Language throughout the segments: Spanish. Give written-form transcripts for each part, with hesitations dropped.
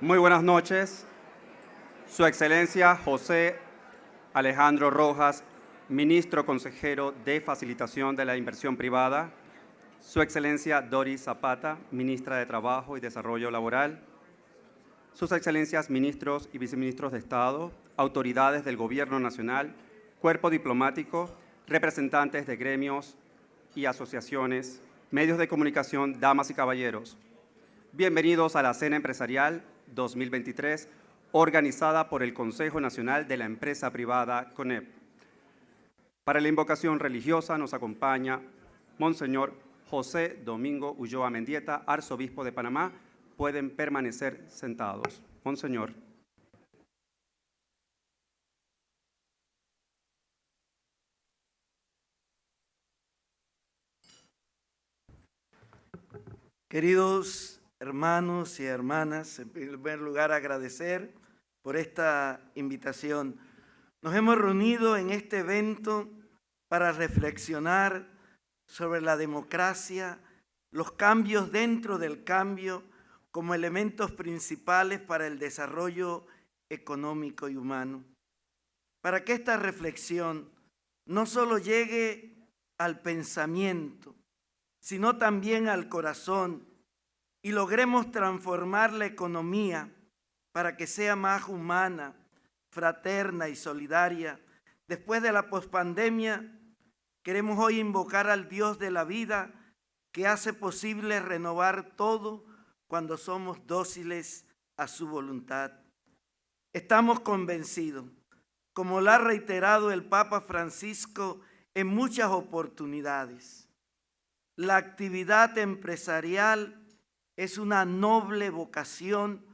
Muy buenas noches. Su Excelencia José Alejandro Rojas, Ministro Consejero de Facilitación de la Inversión Privada. Su Excelencia Doris Zapata, Ministra de Trabajo y Desarrollo Laboral. Sus Excelencias Ministros y Viceministros de Estado, autoridades del Gobierno Nacional, cuerpo diplomático, representantes de gremios y asociaciones, medios de comunicación, damas y caballeros. Bienvenidos a la Cena Empresarial 2023, organizada por el Consejo Nacional de la Empresa Privada, CONEP. Para la invocación religiosa nos acompaña Monseñor José Domingo Ulloa Mendieta, Arzobispo de Panamá. Pueden permanecer sentados. Monseñor. Queridos hermanos y hermanas, en primer lugar agradecer por esta invitación. Nos hemos reunido en este evento para reflexionar sobre la democracia, los cambios dentro del cambio como elementos principales para el desarrollo económico y humano. Para que esta reflexión no solo llegue al pensamiento, sino también al corazón, y logremos transformar la economía para que sea más humana, fraterna y solidaria. Después de la pospandemia, queremos hoy invocar al Dios de la vida que hace posible renovar todo cuando somos dóciles a su voluntad. Estamos convencidos, como lo ha reiterado el Papa Francisco en muchas oportunidades, la actividad empresarial es una noble vocación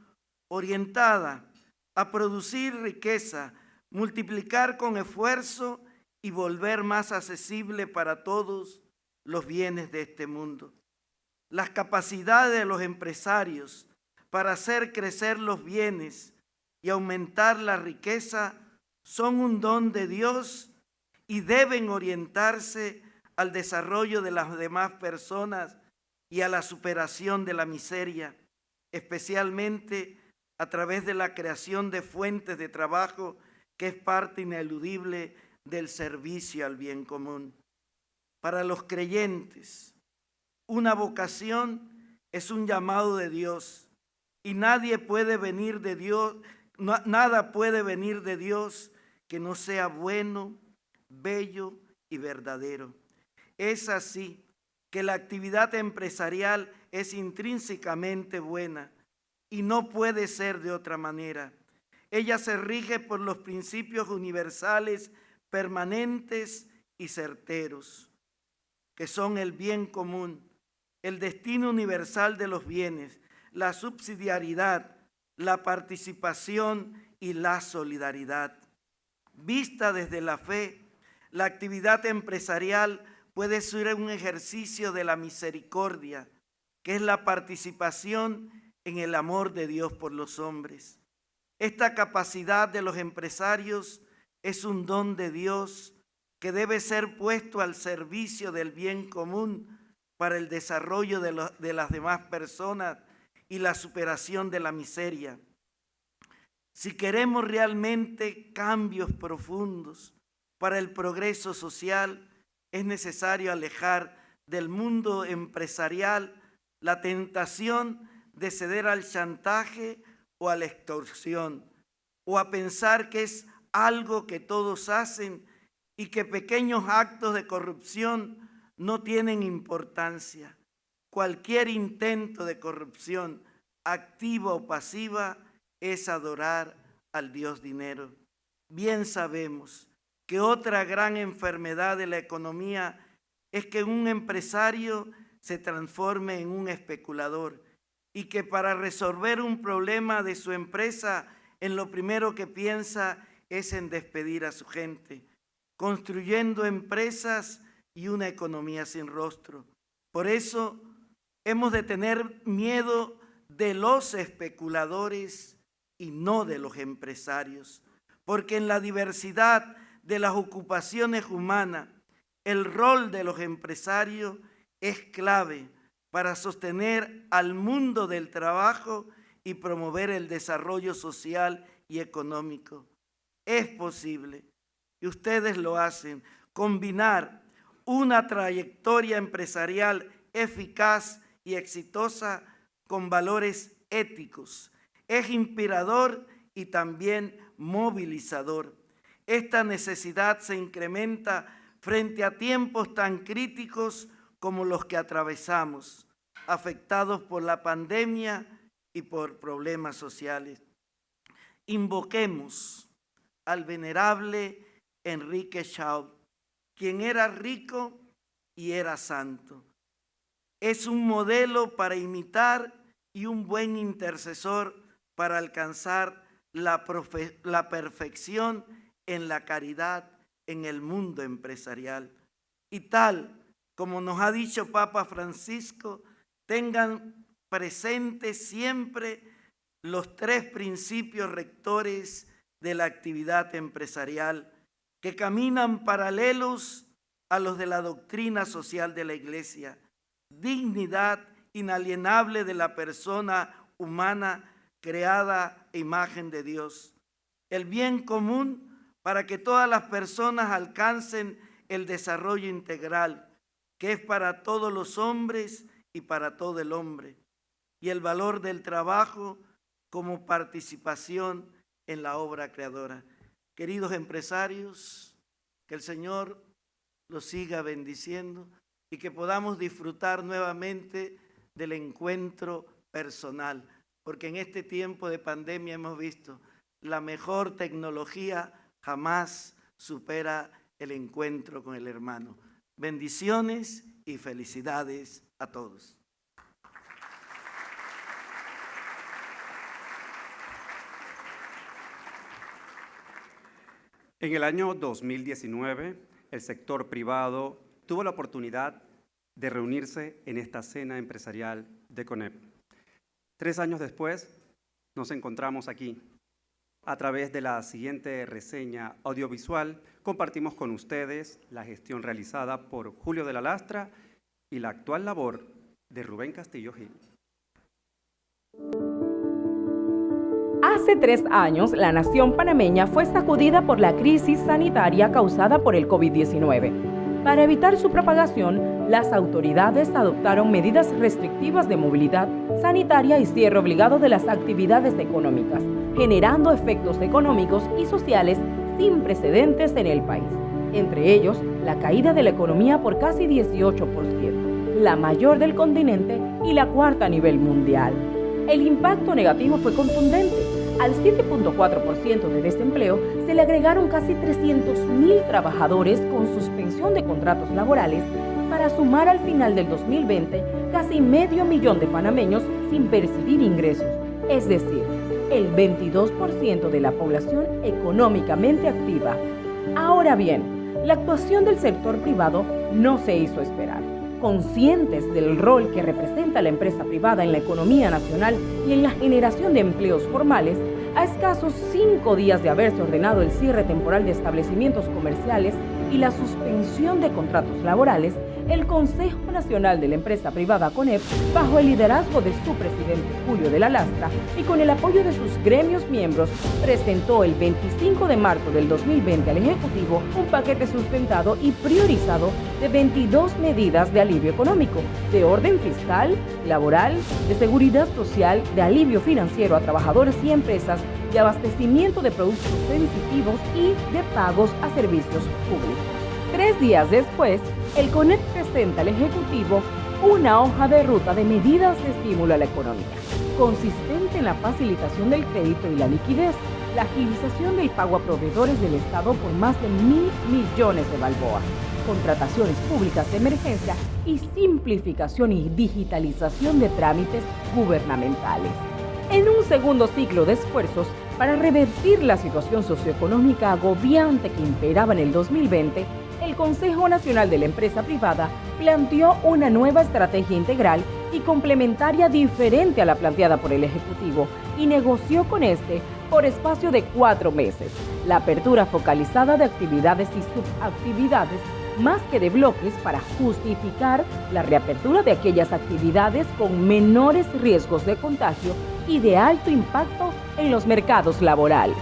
orientada a producir riqueza, multiplicar con esfuerzo y volver más accesible para todos los bienes de este mundo. Las capacidades de los empresarios para hacer crecer los bienes y aumentar la riqueza son un don de Dios y deben orientarse al desarrollo de las demás personas y a la superación de la miseria, especialmente a través de la creación de fuentes de trabajo que es parte ineludible del servicio al bien común. Para los creyentes, una vocación es un llamado de Dios y nada puede venir de Dios que no sea bueno, bello y verdadero. Es así que la actividad empresarial es intrínsecamente buena y no puede ser de otra manera. Ella se rige por los principios universales permanentes y certeros, que son el bien común, el destino universal de los bienes, la subsidiariedad, la participación y la solidaridad. Vista desde la fe, la actividad empresarial puede ser un ejercicio de la misericordia, que es la participación en el amor de Dios por los hombres. Esta capacidad de los empresarios es un don de Dios que debe ser puesto al servicio del bien común para el desarrollo de las demás personas y la superación de la miseria. Si queremos realmente cambios profundos para el progreso social, es necesario alejar del mundo empresarial la tentación de ceder al chantaje o a la extorsión, o a pensar que es algo que todos hacen y que pequeños actos de corrupción no tienen importancia. Cualquier intento de corrupción, activa o pasiva, es adorar al Dios dinero. Bien sabemos que otra gran enfermedad de la economía es que un empresario se transforme en un especulador y que para resolver un problema de su empresa, en lo primero que piensa es en despedir a su gente, construyendo empresas y una economía sin rostro. Por eso hemos de tener miedo de los especuladores y no de los empresarios, porque en la diversidad de las ocupaciones humanas, el rol de los empresarios es clave para sostener al mundo del trabajo y promover el desarrollo social y económico. Es posible, y ustedes lo hacen, combinar una trayectoria empresarial eficaz y exitosa con valores éticos. Es inspirador y también movilizador. Esta necesidad se incrementa frente a tiempos tan críticos como los que atravesamos, afectados por la pandemia y por problemas sociales. Invoquemos al venerable Enrique Schaub, quien era rico y era santo. Es un modelo para imitar y un buen intercesor para alcanzar la perfección en la caridad en el mundo empresarial. Y tal como nos ha dicho Papa Francisco, tengan presentes siempre los 3 principios rectores de la actividad empresarial que caminan paralelos a los de la doctrina social de la Iglesia: dignidad inalienable de la persona humana creada a imagen de Dios, el bien común para que todas las personas alcancen el desarrollo integral, que es para todos los hombres y para todo el hombre, y el valor del trabajo como participación en la obra creadora. Queridos empresarios, que el Señor los siga bendiciendo y que podamos disfrutar nuevamente del encuentro personal, porque en este tiempo de pandemia hemos visto la mejor tecnología jamás supera el encuentro con el hermano. Bendiciones y felicidades a todos. En el año 2019, el sector privado tuvo la oportunidad de reunirse en esta cena empresarial de CONEP. 3 años después, nos encontramos aquí. A través de la siguiente reseña audiovisual, compartimos con ustedes la gestión realizada por Julio de la Lastra y la actual labor de Rubén Castillo Gil. Hace 3 años, la nación panameña fue sacudida por la crisis sanitaria causada por el COVID-19. Para evitar su propagación, las autoridades adoptaron medidas restrictivas de movilidad sanitaria y cierre obligado de las actividades económicas, generando efectos económicos y sociales sin precedentes en el país. Entre ellos, la caída de la economía por casi 18%, la mayor del continente y la 4ª a nivel mundial. El impacto negativo fue contundente. Al 7.4% de desempleo se le agregaron casi 300.000 trabajadores con suspensión de contratos laborales, para sumar al final del 2020 casi medio millón de panameños sin percibir ingresos, es decir, el 22% de la población económicamente activa. Ahora bien, la actuación del sector privado no se hizo esperar. Conscientes del rol que representa la empresa privada en la economía nacional y en la generación de empleos formales, a escasos 5 días de haberse ordenado el cierre temporal de establecimientos comerciales y la suspensión de contratos laborales, el Consejo Nacional de la Empresa Privada CONEP, bajo el liderazgo de su presidente Julio de la Lastra y con el apoyo de sus gremios miembros, presentó el 25 de marzo del 2020 al Ejecutivo un paquete sustentado y priorizado de 22 medidas de alivio económico, de orden fiscal, laboral, de seguridad social, de alivio financiero a trabajadores y empresas, de abastecimiento de productos sensitivos y de pagos a servicios públicos. 3 días después, el CONEP presenta al Ejecutivo una hoja de ruta de medidas de estímulo a la economía, consistente en la facilitación del crédito y la liquidez, la agilización del pago a proveedores del Estado por más de 1.000 millones de balboas, contrataciones públicas de emergencia y simplificación y digitalización de trámites gubernamentales. En un segundo ciclo de esfuerzos para revertir la situación socioeconómica agobiante que imperaba en el 2020, el Consejo Nacional de la Empresa Privada planteó una nueva estrategia integral y complementaria diferente a la planteada por el Ejecutivo y negoció con este por espacio de 4 meses la apertura focalizada de actividades y subactividades más que de bloques para justificar la reapertura de aquellas actividades con menores riesgos de contagio y de alto impacto en los mercados laborales.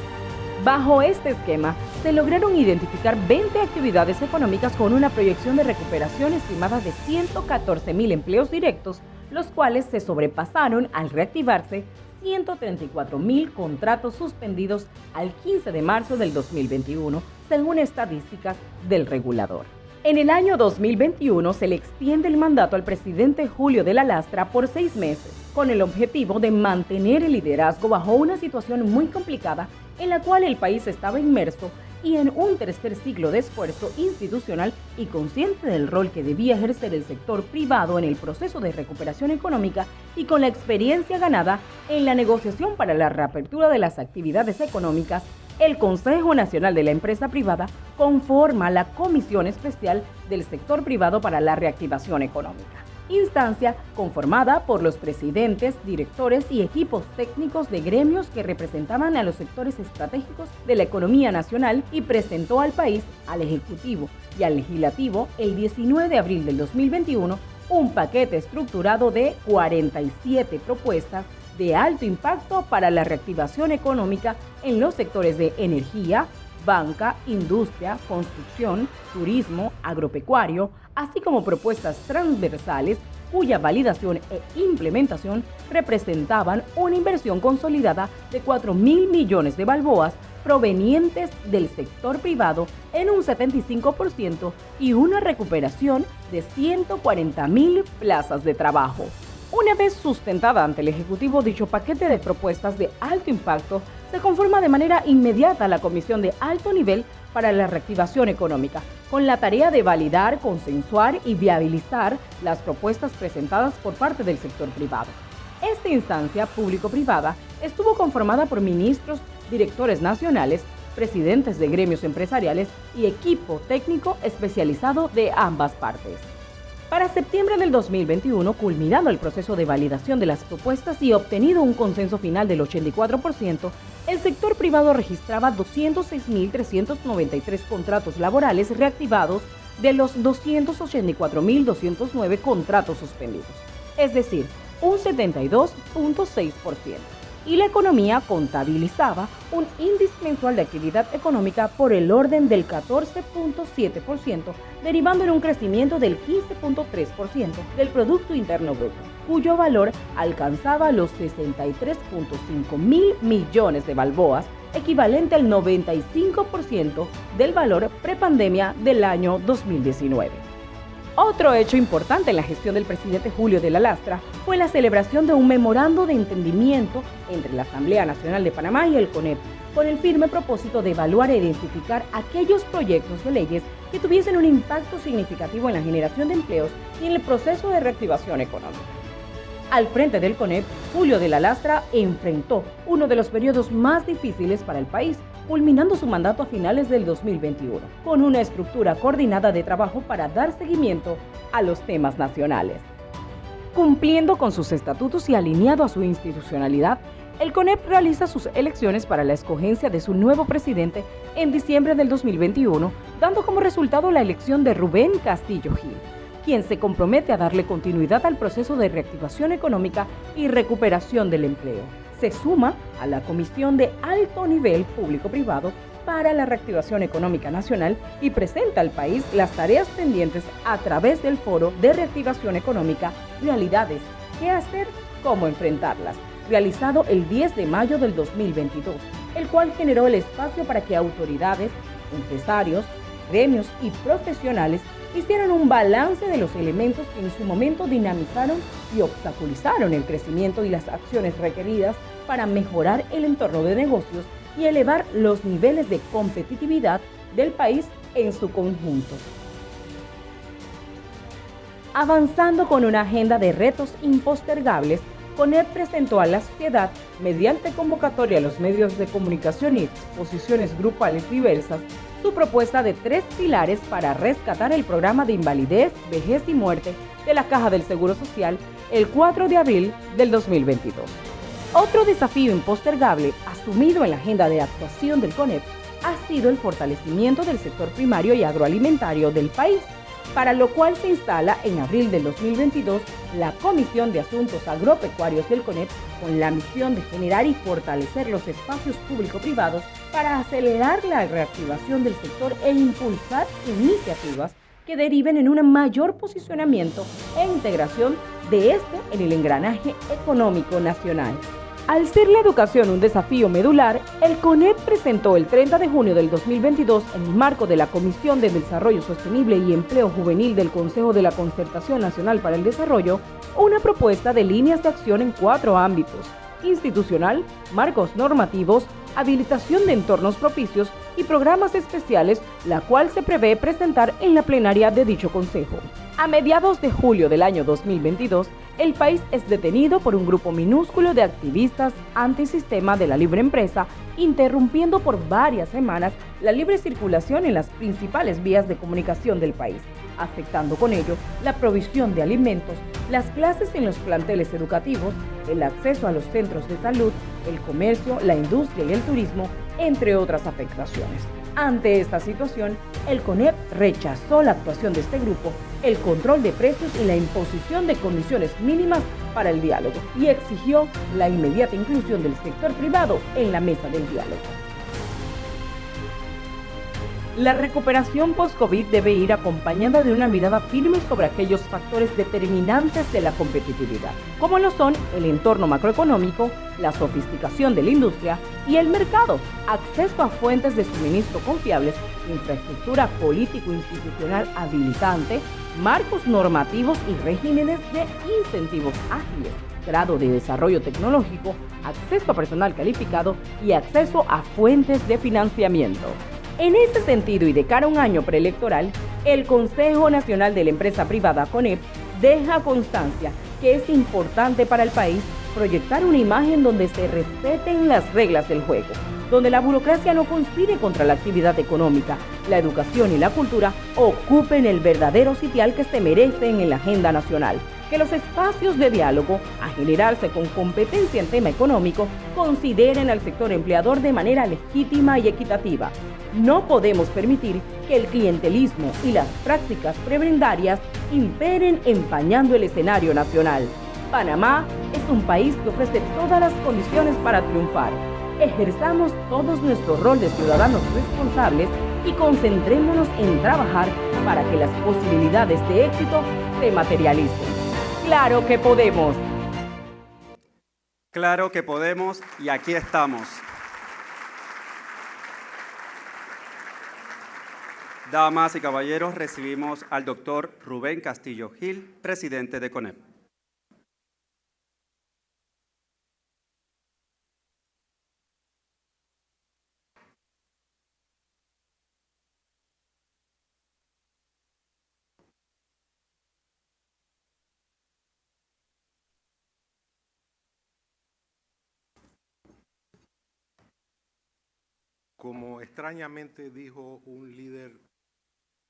Bajo este esquema, se lograron identificar 20 actividades económicas con una proyección de recuperación estimada de 114.000 empleos directos, los cuales se sobrepasaron al reactivarse 134.000 contratos suspendidos al 15 de marzo del 2021, según estadísticas del regulador. En el año 2021 se le extiende el mandato al presidente Julio de la Lastra por 6 meses, con el objetivo de mantener el liderazgo bajo una situación muy complicada en la cual el país estaba inmerso y en un tercer ciclo de esfuerzo institucional, y consciente del rol que debía ejercer el sector privado en el proceso de recuperación económica y con la experiencia ganada en la negociación para la reapertura de las actividades económicas, el Consejo Nacional de la Empresa Privada conforma la Comisión Especial del Sector Privado para la Reactivación Económica, instancia conformada por los presidentes, directores y equipos técnicos de gremios que representaban a los sectores estratégicos de la economía nacional, y presentó al país, al Ejecutivo y al Legislativo el 19 de abril del 2021 un paquete estructurado de 47 propuestas de alto impacto para la reactivación económica en los sectores de energía, banca, industria, construcción, turismo, agropecuario, así como propuestas transversales cuya validación e implementación representaban una inversión consolidada de 4.000 millones de balboas provenientes del sector privado en un 75% y una recuperación de 140.000 plazas de trabajo. Una vez sustentada ante el Ejecutivo dicho paquete de propuestas de alto impacto, se conforma de manera inmediata la Comisión de Alto Nivel para la Reactivación Económica, con la tarea de validar, consensuar y viabilizar las propuestas presentadas por parte del sector privado. Esta instancia público-privada estuvo conformada por ministros, directores nacionales, presidentes de gremios empresariales y equipo técnico especializado de ambas partes. Para septiembre del 2021, culminado el proceso de validación de las propuestas y obtenido un consenso final del 84%, el sector privado registraba 206.393 contratos laborales reactivados de los 284.209 contratos suspendidos, es decir, un 72.6%. Y la economía contabilizaba un índice mensual de actividad económica por el orden del 14.7%, derivando en un crecimiento del 15.3% del Producto Interno Bruto, cuyo valor alcanzaba los 63.5 mil millones de balboas, equivalente al 95% del valor prepandemia del año 2019. Otro hecho importante en la gestión del presidente Julio de la Lastra fue la celebración de un memorando de entendimiento entre la Asamblea Nacional de Panamá y el CONEP, con el firme propósito de evaluar e identificar aquellos proyectos de leyes que tuviesen un impacto significativo en la generación de empleos y en el proceso de reactivación económica. Al frente del CONEP, Julio de la Lastra enfrentó uno de los periodos más difíciles para el país, culminando su mandato a finales del 2021, con una estructura coordinada de trabajo para dar seguimiento a los temas nacionales. Cumpliendo con sus estatutos y alineado a su institucionalidad, el CONEP realiza sus elecciones para la escogencia de su nuevo presidente en diciembre del 2021, dando como resultado la elección de Rubén Castillo Gil, quien se compromete a darle continuidad al proceso de reactivación económica y recuperación del empleo. Se suma a la Comisión de Alto Nivel Público-Privado para la Reactivación Económica Nacional y presenta al país las tareas pendientes a través del Foro de Reactivación Económica, Realidades, qué hacer, cómo enfrentarlas, realizado el 10 de mayo del 2022, el cual generó el espacio para que autoridades, empresarios, gremios y profesionales hicieron un balance de los elementos que en su momento dinamizaron y obstaculizaron el crecimiento y las acciones requeridas para mejorar el entorno de negocios y elevar los niveles de competitividad del país en su conjunto. Avanzando con una agenda de retos impostergables, CONEP presentó a la sociedad, mediante convocatoria a los medios de comunicación y exposiciones grupales diversas, su propuesta de 3 pilares para rescatar el programa de invalidez, vejez y muerte de la Caja del Seguro Social el 4 de abril del 2022. Otro desafío impostergable asumido en la agenda de actuación del CONEP ha sido el fortalecimiento del sector primario y agroalimentario del país, para lo cual se instala en abril del 2022 la Comisión de Asuntos Agropecuarios del CONEP con la misión de generar y fortalecer los espacios público-privados para acelerar la reactivación del sector e impulsar iniciativas que deriven en un mayor posicionamiento e integración de este en el engranaje económico nacional. Al ser la educación un desafío medular, el CONEP presentó el 30 de junio del 2022, en el marco de la Comisión de Desarrollo Sostenible y Empleo Juvenil del Consejo de la Concertación Nacional para el Desarrollo, una propuesta de líneas de acción en 4 ámbitos: institucional, marcos normativos, habilitación de entornos propicios y programas especiales, la cual se prevé presentar en la plenaria de dicho consejo. A mediados de julio del año 2022, el país es detenido por un grupo minúsculo de activistas antisistema de la libre empresa, interrumpiendo por varias semanas la libre circulación en las principales vías de comunicación del país, afectando con ello la provisión de alimentos, las clases en los planteles educativos, el acceso a los centros de salud, el comercio, la industria y el turismo, entre otras afectaciones. Ante esta situación, el CONEP rechazó la actuación de este grupo, el control de precios y la imposición de condiciones mínimas para el diálogo, y exigió la inmediata inclusión del sector privado en la mesa del diálogo. La recuperación post-COVID debe ir acompañada de una mirada firme sobre aquellos factores determinantes de la competitividad, como lo son el entorno macroeconómico, la sofisticación de la industria y el mercado, acceso a fuentes de suministro confiables, infraestructura político-institucional habilitante, marcos normativos y regímenes de incentivos ágiles, grado de desarrollo tecnológico, acceso a personal calificado y acceso a fuentes de financiamiento. En ese sentido, y de cara a un año preelectoral, el Consejo Nacional de la Empresa Privada, CONEP, deja constancia que es importante para el país proyectar una imagen donde se respeten las reglas del juego, donde la burocracia no conspire contra la actividad económica, la educación y la cultura ocupen el verdadero sitial que se merecen en la agenda nacional, que los espacios de diálogo, a generarse con competencia en tema económico, consideren al sector empleador de manera legítima y equitativa. No podemos permitir que el clientelismo y las prácticas prebendarias imperen empañando el escenario nacional. Panamá es un país que ofrece todas las condiciones para triunfar. Ejerzamos todos nuestro rol de ciudadanos responsables y concentrémonos en trabajar para que las posibilidades de éxito se materialicen. ¡Claro que podemos! Claro que podemos, y aquí estamos. Damas y caballeros, recibimos al doctor Rubén Castillo Gil, presidente de CONEP. Como extrañamente dijo un líder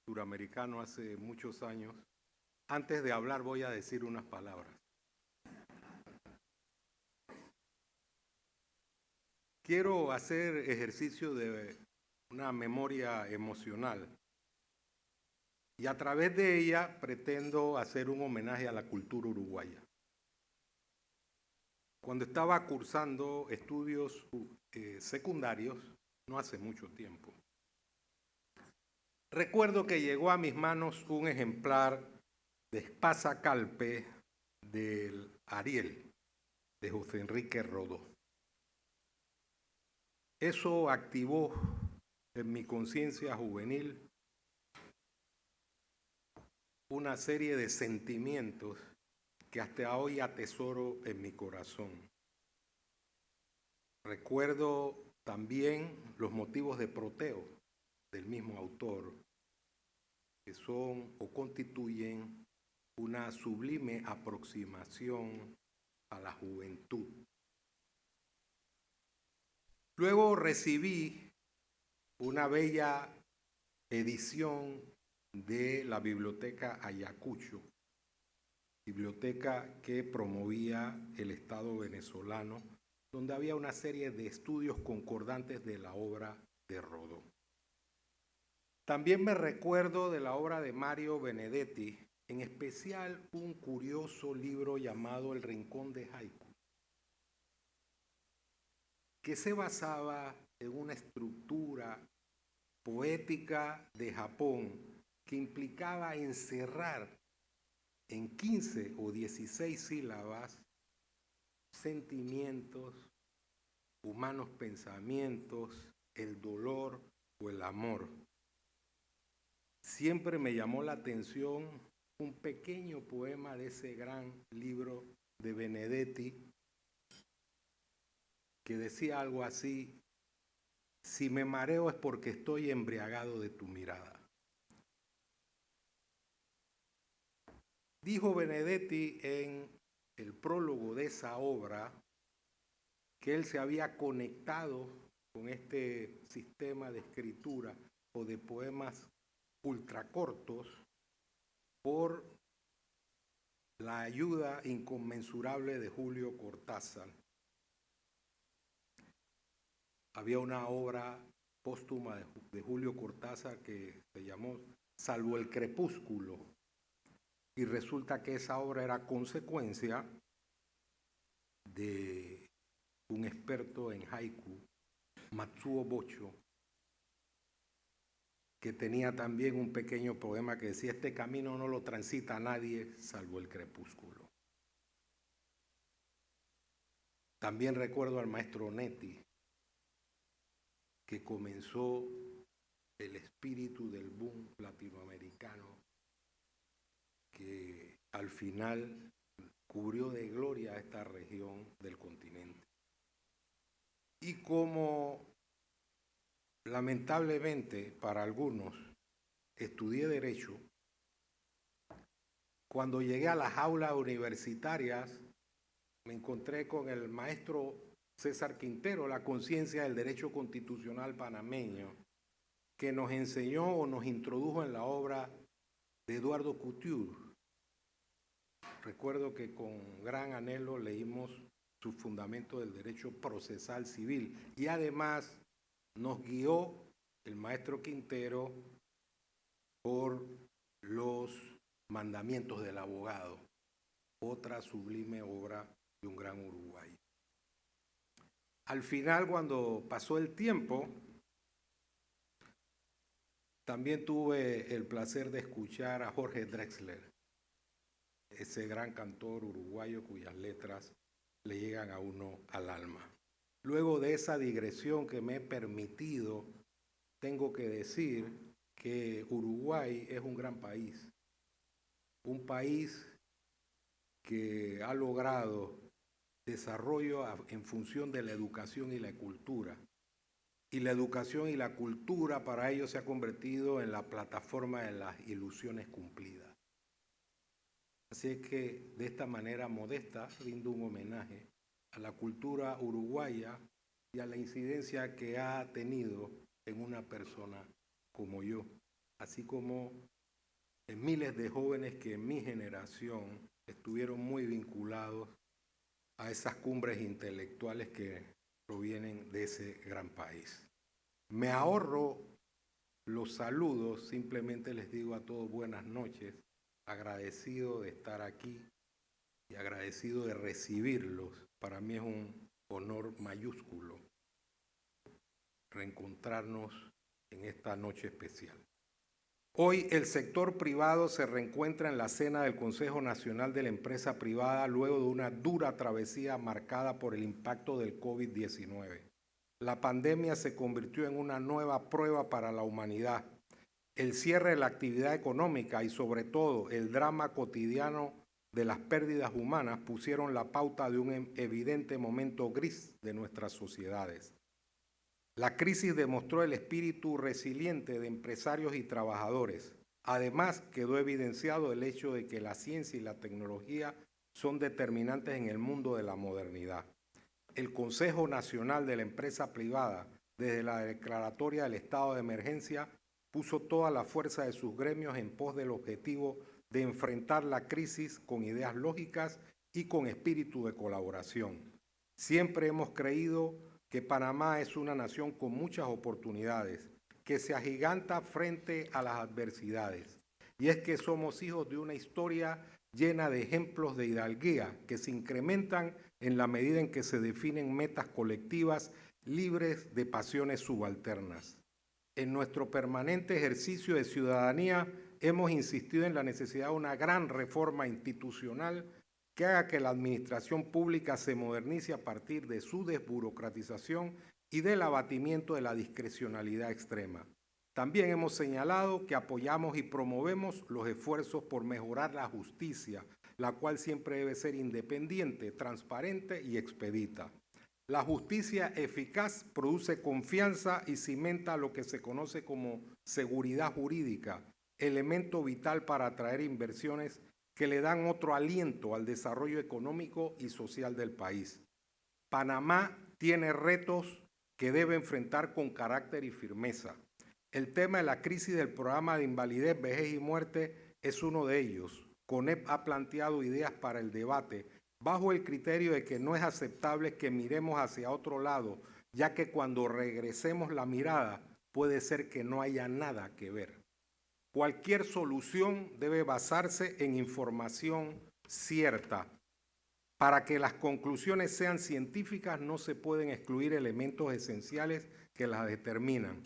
suramericano hace muchos años, antes de hablar voy a decir unas palabras. Quiero hacer ejercicio de una memoria emocional y a través de ella pretendo hacer un homenaje a la cultura uruguaya. Cuando estaba cursando estudios secundarios, no hace mucho tiempo, recuerdo que llegó a mis manos un ejemplar de Espasa Calpe del Ariel, de José Enrique Rodó. Eso activó en mi conciencia juvenil una serie de sentimientos que hasta hoy atesoro en mi corazón. Recuerdo también los motivos de proteo del mismo autor, que son o constituyen una sublime aproximación a la juventud. Luego recibí una bella edición de la Biblioteca Ayacucho, biblioteca que promovía el Estado venezolano, donde había una serie de estudios concordantes de la obra de Rodó. También me recuerdo de la obra de Mario Benedetti, en especial un curioso libro llamado El Rincón de Haiku, que se basaba en una estructura poética de Japón que implicaba encerrar en 15 o 16 sílabas sentimientos, humanos pensamientos, el dolor o el amor. Siempre me llamó la atención un pequeño poema de ese gran libro de Benedetti que decía algo así: si me mareo es porque estoy embriagado de tu mirada. Dijo Benedetti en el prólogo de esa obra que él se había conectado con este sistema de escritura o de poemas ultracortos por la ayuda inconmensurable de Julio Cortázar. Había una obra póstuma de Julio Cortázar que se llamó Salvo el crepúsculo, y resulta que esa obra era consecuencia de un experto en haiku, Matsuo Bocho, que tenía también un pequeño poema que decía: este camino no lo transita nadie salvo el crepúsculo. También recuerdo al maestro Netti, que comenzó el espíritu del boom latinoamericano, que al final cubrió de gloria a esta región del continente. Y como lamentablemente para algunos estudié Derecho, cuando llegué a las aulas universitarias me encontré con el maestro César Quintero, La conciencia del derecho constitucional panameño, que nos enseñó o nos introdujo en la obra de Eduardo Couture. Recuerdo que con gran anhelo leímos sus fundamentos del derecho procesal civil y además nos guió el maestro Quintero por los mandamientos del abogado, otra sublime obra de un gran uruguayo. Al final, cuando pasó el tiempo, también tuve el placer de escuchar a Jorge Drexler, ese gran cantor uruguayo cuyas letras le llegan a uno al alma. Luego de esa digresión que me he permitido, tengo que decir que Uruguay es un gran país, un país que ha logrado desarrollo en función de la educación y la cultura. Y la educación y la cultura para ellos se ha convertido en la plataforma de las ilusiones cumplidas. Así es que de esta manera modesta rindo un homenaje a la cultura uruguaya y a la incidencia que ha tenido en una persona como yo, así como en miles de jóvenes que en mi generación estuvieron muy vinculados a esas cumbres intelectuales que provienen de ese gran país. Me ahorro los saludos, simplemente les digo a todos buenas noches, agradecido de estar aquí y agradecido de recibirlos. Para mí es un honor mayúsculo reencontrarnos en esta noche especial. Hoy el sector privado se reencuentra en la cena del Consejo Nacional de la Empresa Privada luego de una dura travesía marcada por el impacto del COVID-19. La pandemia se convirtió en una nueva prueba para la humanidad. El cierre de la actividad económica y sobre todo el drama cotidiano de las pérdidas humanas pusieron la pauta de un evidente momento gris de nuestras sociedades. La crisis demostró el espíritu resiliente de empresarios y trabajadores. Además, quedó evidenciado el hecho de que la ciencia y la tecnología son determinantes en el mundo de la modernidad. El Consejo Nacional de la Empresa Privada, desde la declaratoria del estado de emergencia, puso toda la fuerza de sus gremios en pos del objetivo de enfrentar la crisis con ideas lógicas y con espíritu de colaboración. Siempre hemos creído que Panamá es una nación con muchas oportunidades, que se agiganta frente a las adversidades. Y es que somos hijos de una historia llena de ejemplos de hidalguía que se incrementan en la medida en que se definen metas colectivas libres de pasiones subalternas. En nuestro permanente ejercicio de ciudadanía hemos insistido en la necesidad de una gran reforma institucional que haga que la administración pública se modernice a partir de su desburocratización y del abatimiento de la discrecionalidad extrema. También hemos señalado que apoyamos y promovemos los esfuerzos por mejorar la justicia, la cual siempre debe ser independiente, transparente y expedita. La justicia eficaz produce confianza y cimenta lo que se conoce como seguridad jurídica, elemento vital para atraer inversiones que le dan otro aliento al desarrollo económico y social del país. Panamá tiene retos que debe enfrentar con carácter y firmeza. El tema de la crisis del programa de invalidez, vejez y muerte es uno de ellos. CONEP ha planteado ideas para el debate bajo el criterio de que no es aceptable que miremos hacia otro lado, ya que cuando regresemos la mirada puede ser que no haya nada que ver. Cualquier solución debe basarse en información cierta. Para que las conclusiones sean científicas no se pueden excluir elementos esenciales que las determinan.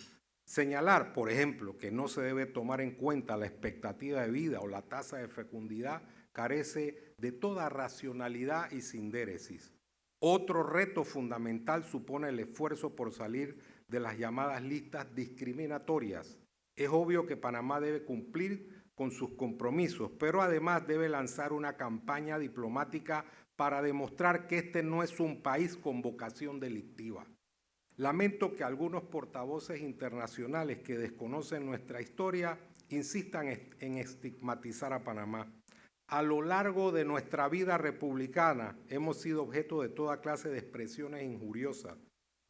Señalar, por ejemplo, que no se debe tomar en cuenta la expectativa de vida o la tasa de fecundidad carece de toda racionalidad y sindéresis. Otro reto fundamental supone el esfuerzo por salir de las llamadas listas discriminatorias. Es obvio que Panamá debe cumplir con sus compromisos, pero además debe lanzar una campaña diplomática para demostrar que este no es un país con vocación delictiva. Lamento que algunos portavoces internacionales que desconocen nuestra historia insistan en estigmatizar a Panamá. A lo largo de nuestra vida republicana hemos sido objeto de toda clase de expresiones injuriosas,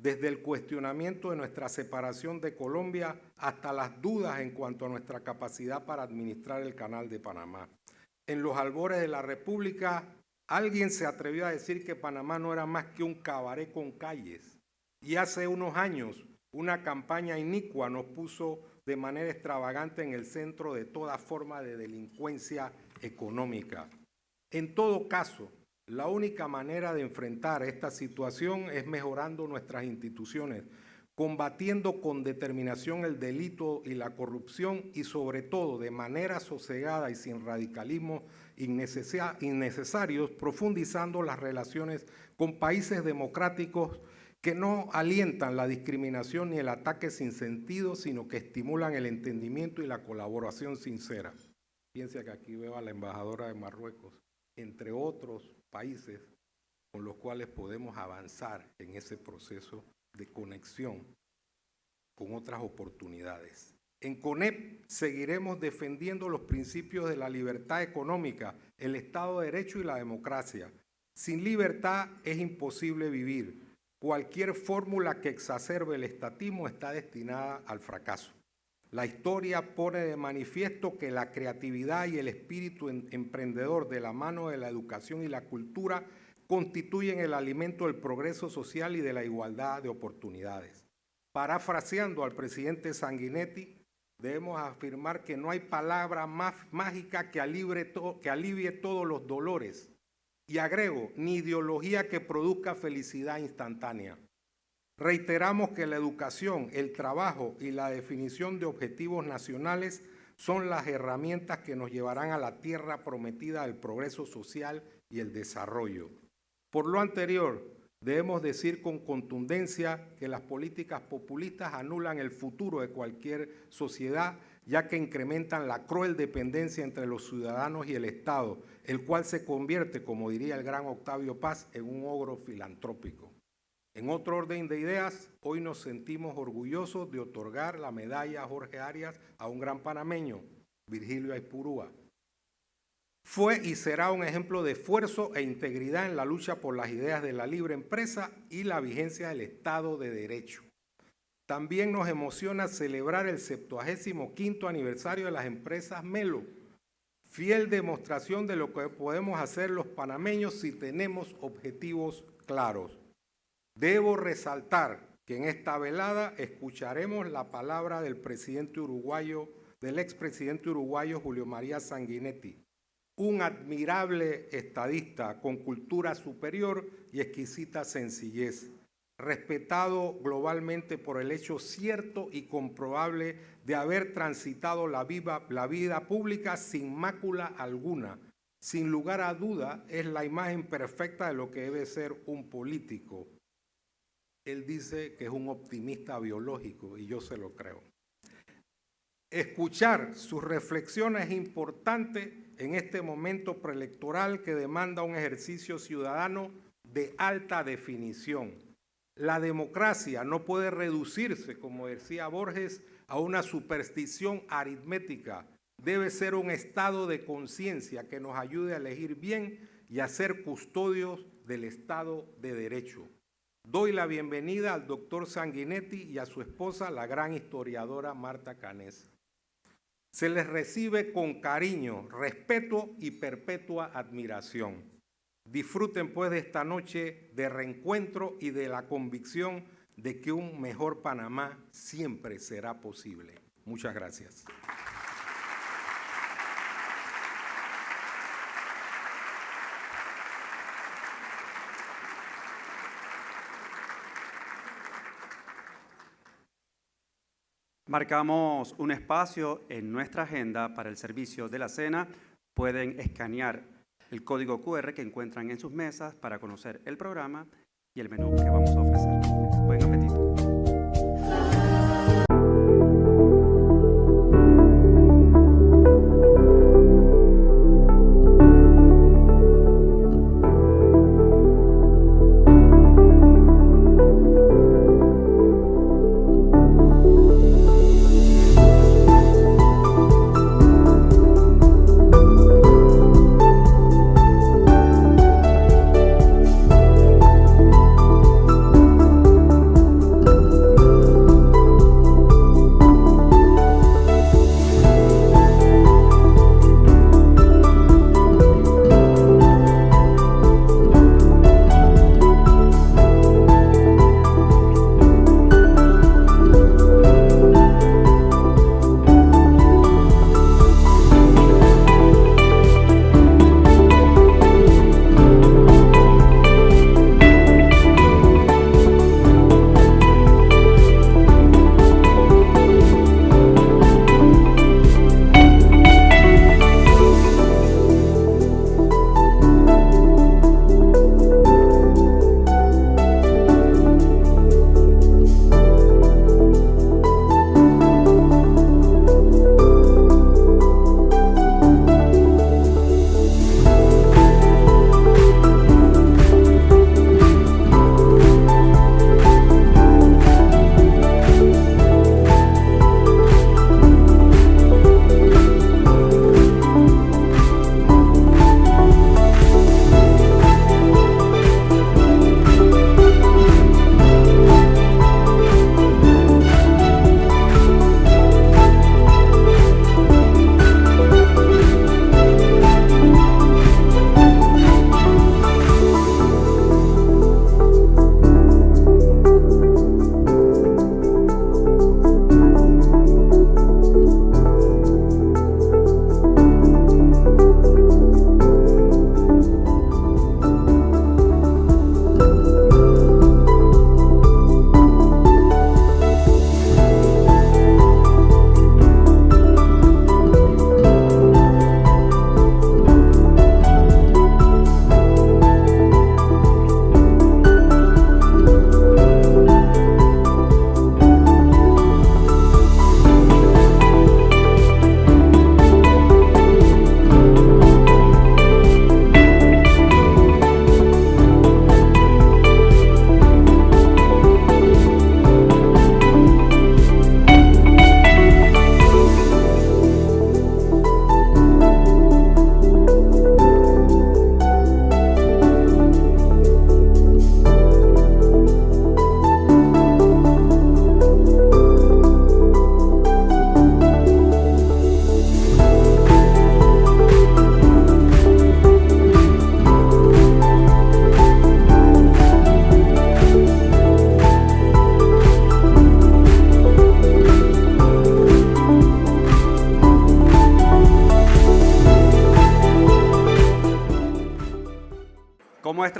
desde el cuestionamiento de nuestra separación de Colombia hasta las dudas en cuanto a nuestra capacidad para administrar el Canal de Panamá. En los albores de la República, alguien se atrevió a decir que Panamá no era más que un cabaret con calles. Y hace unos años, una campaña inicua nos puso de manera extravagante en el centro de toda forma de delincuencia económica. En todo caso, la única manera de enfrentar esta situación es mejorando nuestras instituciones, combatiendo con determinación el delito y la corrupción y sobre todo de manera sosegada y sin radicalismos innecesarios, profundizando las relaciones con países democráticos que no alientan la discriminación ni el ataque sin sentido, sino que estimulan el entendimiento y la colaboración sincera. Piensa que aquí veo a la embajadora de Marruecos, entre otros países con los cuales podemos avanzar en ese proceso de conexión con otras oportunidades. En CONEP seguiremos defendiendo los principios de la libertad económica, el Estado de Derecho y la democracia. Sin libertad es imposible vivir. Cualquier fórmula que exacerbe el estatismo está destinada al fracaso. La historia pone de manifiesto que la creatividad y el espíritu emprendedor de la mano de la educación y la cultura constituyen el alimento del progreso social y de la igualdad de oportunidades. Parafraseando al presidente Sanguinetti, debemos afirmar que no hay palabra más mágica que alivie todos los dolores. Y agrego, ni ideología que produzca felicidad instantánea. Reiteramos que la educación, el trabajo y la definición de objetivos nacionales son las herramientas que nos llevarán a la tierra prometida del progreso social y el desarrollo. Por lo anterior, debemos decir con contundencia que las políticas populistas anulan el futuro de cualquier sociedad, ya que incrementan la cruel dependencia entre los ciudadanos y el Estado, el cual se convierte, como diría el gran Octavio Paz, en un ogro filantrópico. En otro orden de ideas, hoy nos sentimos orgullosos de otorgar la medalla Jorge Arias a un gran panameño, Virgilio Aizpurúa. Fue y será un ejemplo de esfuerzo e integridad en la lucha por las ideas de la libre empresa y la vigencia del Estado de Derecho. También nos emociona celebrar el 75º aniversario de las empresas Melo, fiel demostración de lo que podemos hacer los panameños si tenemos objetivos claros. Debo resaltar que en esta velada escucharemos la palabra del expresidente uruguayo Julio María Sanguinetti, un admirable estadista con cultura superior y exquisita sencillez, respetado globalmente por el hecho cierto y comprobable de haber transitado la vida pública sin mácula alguna. Sin lugar a duda, es la imagen perfecta de lo que debe ser un político. Él dice que es un optimista biológico y yo se lo creo. Escuchar sus reflexiones es importante en este momento preelectoral que demanda un ejercicio ciudadano de alta definición. La democracia no puede reducirse, como decía Borges, a una superstición aritmética. Debe ser un estado de conciencia que nos ayude a elegir bien y a ser custodios del Estado de Derecho. Doy la bienvenida al doctor Sanguinetti y a su esposa, la gran historiadora Marta Canés. Se les recibe con cariño, respeto y perpetua admiración. Disfruten pues de esta noche de reencuentro y de la convicción de que un mejor Panamá siempre será posible. Muchas gracias. Marcamos un espacio en nuestra agenda para el servicio de la cena. Pueden escanear el código QR que encuentran en sus mesas para conocer el programa y el menú que vamos a ofrecer. Buen apetito.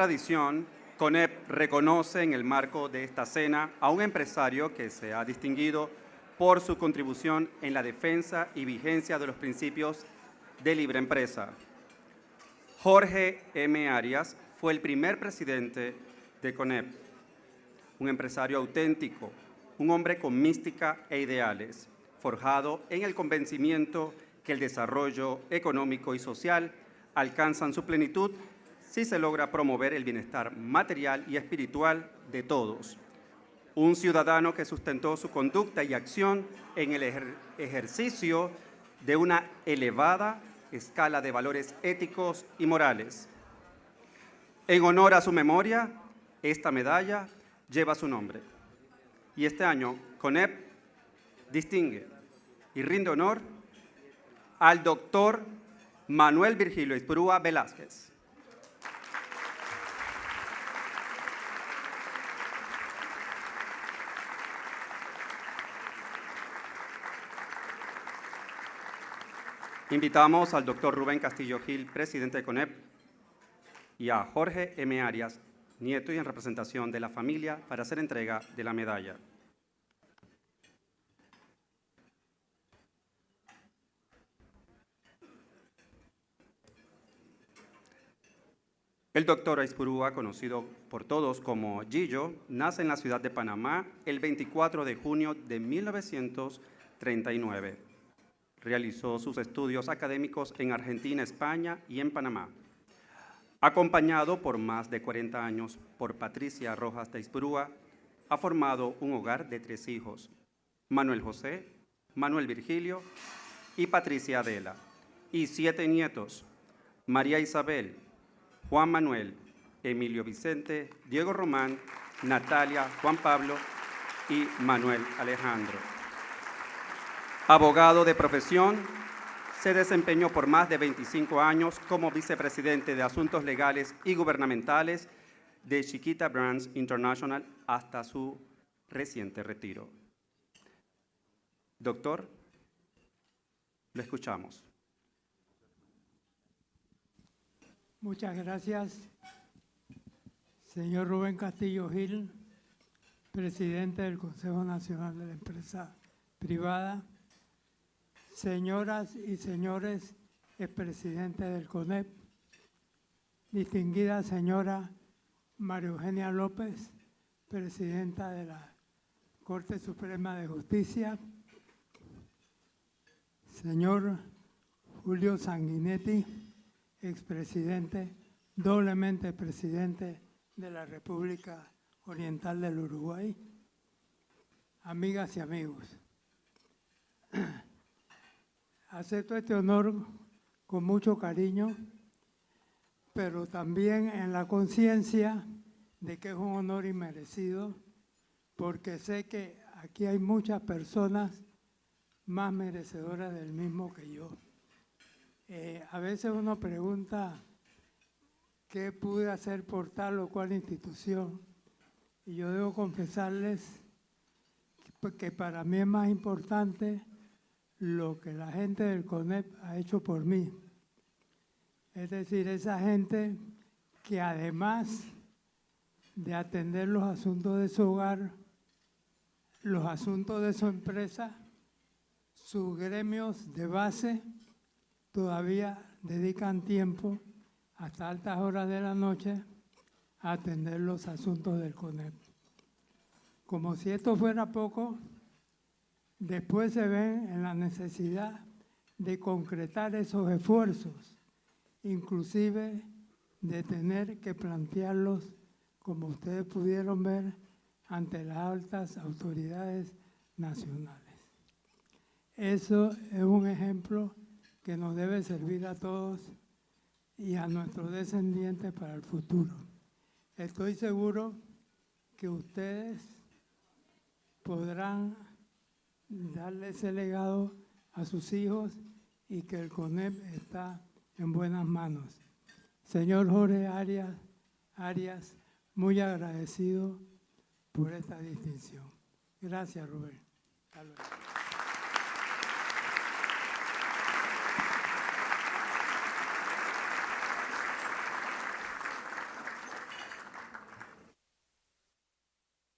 tradición, CONEP reconoce en el marco de esta cena a un empresario que se ha distinguido por su contribución en la defensa y vigencia de los principios de libre empresa. Jorge M. Arias fue el primer presidente de CONEP, un empresario auténtico, un hombre con mística e ideales, forjado en el convencimiento que el desarrollo económico y social alcanzan su plenitud si se logra promover el bienestar material y espiritual de todos. Un ciudadano que sustentó su conducta y acción en el ejercicio de una elevada escala de valores éticos y morales. En honor a su memoria, esta medalla lleva su nombre. Y este año, CONEP distingue y rinde honor al doctor Manuel Virgilio Aizpurúa Velázquez. Invitamos al doctor Rubén Castillo Gil, presidente de CONEP, y a Jorge M. Arias, nieto y en representación de la familia, para hacer entrega de la medalla. El doctor Aizpurúa, conocido por todos como Gillo, nace en la ciudad de Panamá el 24 de junio de 1939. Realizó sus estudios académicos en Argentina, España y en Panamá. Acompañado por más de 40 años por Patricia Rojas de Aizpurúa, ha formado un hogar de 3 hijos, Manuel José, Manuel Virgilio y Patricia Adela, y 7 nietos, María Isabel, Juan Manuel, Emilio Vicente, Diego Román, Natalia, Juan Pablo y Manuel Alejandro. Abogado de profesión, se desempeñó por más de 25 años como vicepresidente de Asuntos Legales y Gubernamentales de Chiquita Brands International hasta su reciente retiro. Doctor, lo escuchamos. Muchas gracias, señor Rubén Castillo Gil, presidente del Consejo Nacional de la Empresa Privada, señoras y señores expresidentes del CONEP, distinguida señora María Eugenia López, presidenta de la Corte Suprema de Justicia, señor Julio Sanguinetti, expresidente, doblemente presidente de la República Oriental del Uruguay, amigas y amigos. Acepto este honor con mucho cariño, pero también en la conciencia de que es un honor inmerecido, porque sé que aquí hay muchas personas más merecedoras del mismo que yo. A veces uno pregunta qué pude hacer por tal o cual institución, y yo debo confesarles que para mí es más importante lo que la gente del CONEP ha hecho por mí. Es decir, esa gente que además de atender los asuntos de su hogar, los asuntos de su empresa, sus gremios de base, todavía dedican tiempo hasta altas horas de la noche a atender los asuntos del CONEP. Como si esto fuera poco, después se ven en la necesidad de concretar esos esfuerzos, inclusive de tener que plantearlos, como ustedes pudieron ver, ante las altas autoridades nacionales. Eso es un ejemplo que nos debe servir a todos y a nuestros descendientes para el futuro. Estoy seguro que ustedes podrán darle ese legado a sus hijos y que el CONEP está en buenas manos. Señor Jorge Arias, muy agradecido por esta distinción. Gracias, Rubén. Hasta luego.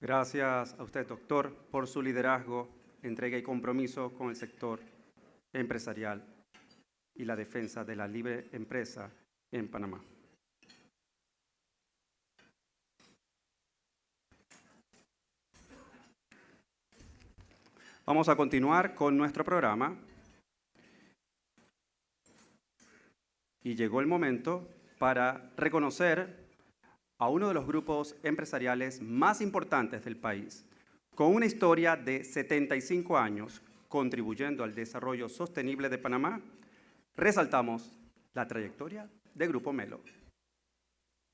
Gracias a usted, doctor, por su liderazgo, entrega y compromiso con el sector empresarial y la defensa de la libre empresa en Panamá. Vamos a continuar con nuestro programa. Y llegó el momento para reconocer a uno de los grupos empresariales más importantes del país, con una historia de 75 años contribuyendo al desarrollo sostenible de Panamá. Resaltamos la trayectoria de Grupo Melo.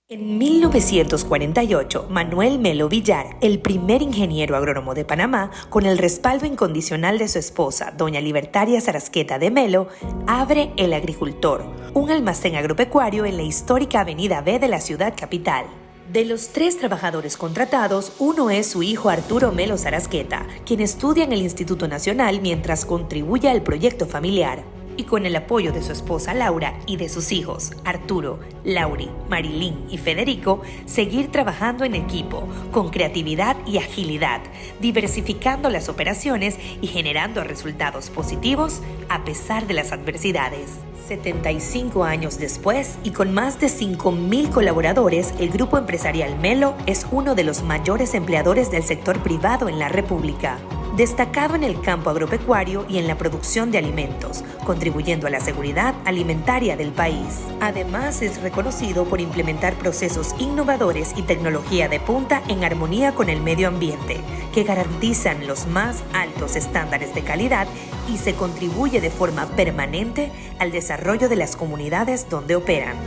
En 1948, Manuel Melo Villar, el primer ingeniero agrónomo de Panamá, con el respaldo incondicional de su esposa, doña Libertaria Sarasqueta de Melo, abre El Agricultor, un almacén agropecuario en la histórica Avenida B de la ciudad capital. De los 3 trabajadores contratados, uno es su hijo Arturo Melo Sarasqueta, quien estudia en el Instituto Nacional mientras contribuye al proyecto familiar. Y con el apoyo de su esposa Laura y de sus hijos Arturo, Lauri, Marilyn y Federico, seguir trabajando en equipo, con creatividad y agilidad, diversificando las operaciones y generando resultados positivos a pesar de las adversidades. 75 años después y con más de 5,000 colaboradores, el Grupo Empresarial Melo es uno de los mayores empleadores del sector privado en la República. Destacado en el campo agropecuario y en la producción de alimentos, contribuyendo a la seguridad alimentaria del país. Además, es reconocido por implementar procesos innovadores y tecnología de punta en armonía con el medio ambiente, que garantizan los más altos estándares de calidad y se contribuye de forma permanente al desarrollo de las comunidades donde operan.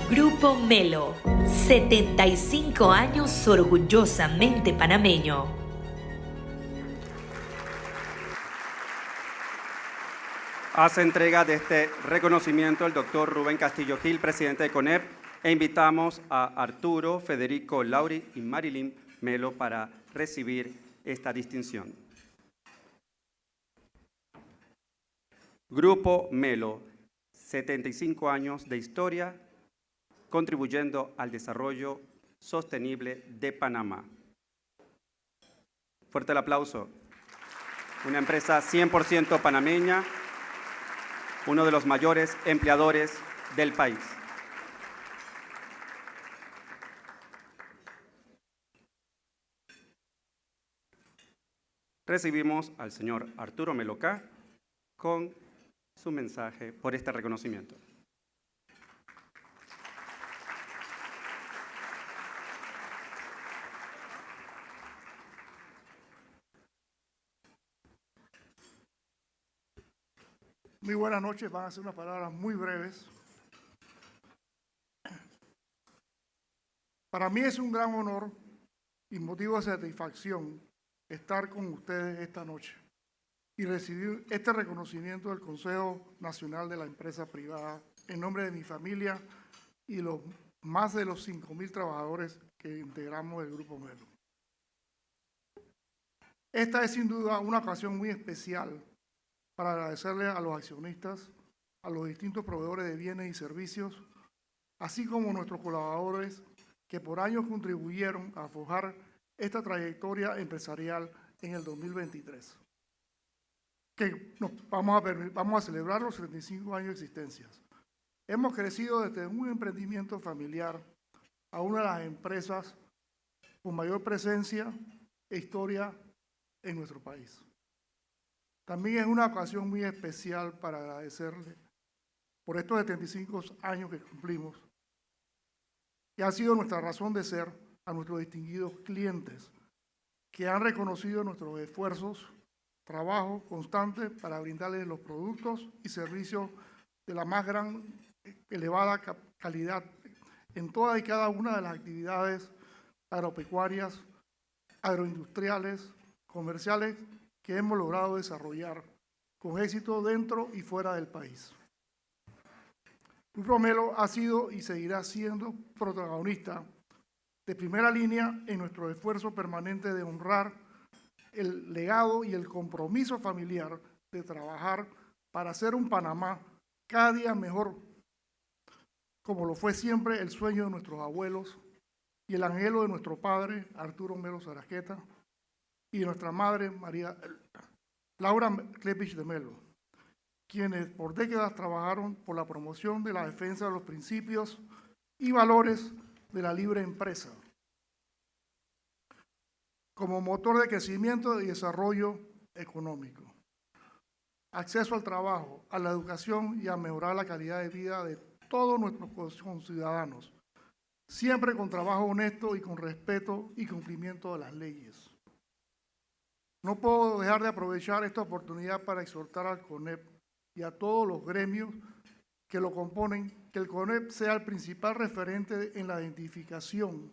Grupo Melo, 75 años orgullosamente panameño. Hace entrega de este reconocimiento el doctor Rubén Castillo Gil, presidente de CONEP, e invitamos a Arturo, Federico, Lauri y Marilyn Melo para recibir esta distinción. Grupo Melo, 75 años de historia, contribuyendo al desarrollo sostenible de Panamá. Fuerte el aplauso. Una empresa 100% panameña, uno de los mayores empleadores del país. Recibimos al señor Arturo Melocá con su mensaje por este reconocimiento. Muy buenas noches, van a ser unas palabras muy breves. Para mí es un gran honor y motivo de satisfacción estar con ustedes esta noche y recibir este reconocimiento del Consejo Nacional de la Empresa Privada en nombre de mi familia y los más de los 5,000 trabajadores que integramos el Grupo Melo. Esta es sin duda una ocasión muy especial para agradecerle a los accionistas, a los distintos proveedores de bienes y servicios, así como a nuestros colaboradores que por años contribuyeron a forjar esta trayectoria empresarial en el 2023, que vamos a celebrar los 75 años de existencia. Hemos crecido desde un emprendimiento familiar a una de las empresas con mayor presencia e historia en nuestro país. También es una ocasión muy especial para agradecerle por estos 75 años que cumplimos, que ha sido nuestra razón de ser, a nuestros distinguidos clientes, que han reconocido nuestros esfuerzos, trabajo constante para brindarles los productos y servicios de la más elevada calidad en todas y cada una de las actividades agropecuarias, agroindustriales, comerciales que hemos logrado desarrollar con éxito dentro y fuera del país. Grupo Melo ha sido y seguirá siendo protagonista de primera línea en nuestro esfuerzo permanente de honrar el legado y el compromiso familiar de trabajar para hacer un Panamá cada día mejor, como lo fue siempre el sueño de nuestros abuelos y el anhelo de nuestro padre, Arturo Melo Sarasqueta, y de nuestra madre, Laura Klepich de Melo, quienes por décadas trabajaron por la promoción de la defensa de los principios y valores de la libre empresa, como motor de crecimiento y desarrollo económico, acceso al trabajo, a la educación y a mejorar la calidad de vida de todos nuestros conciudadanos, siempre con trabajo honesto y con respeto y cumplimiento de las leyes. No puedo dejar de aprovechar esta oportunidad para exhortar al CONEP y a todos los gremios que lo componen, que el CONEP sea el principal referente en la identificación,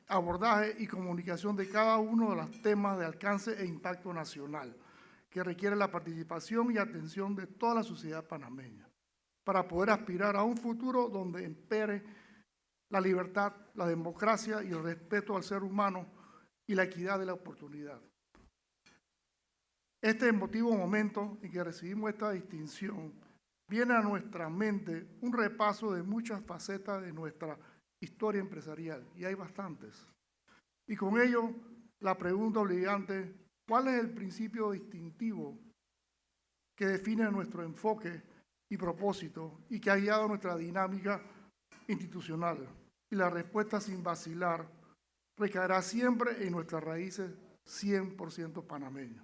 abordaje y comunicación de cada uno de los temas de alcance e impacto nacional, que requiere la participación y atención de toda la sociedad panameña, para poder aspirar a un futuro donde impere la libertad, la democracia y el respeto al ser humano y la equidad de la oportunidad. Este emotivo momento en que recibimos esta distinción viene a nuestra mente un repaso de muchas facetas de nuestra historia empresarial, y hay bastantes. Y con ello, la pregunta obligante, ¿cuál es el principio distintivo que define nuestro enfoque y propósito y que ha guiado nuestra dinámica institucional? Y la respuesta, sin vacilar, recaerá siempre en nuestras raíces 100% panameñas,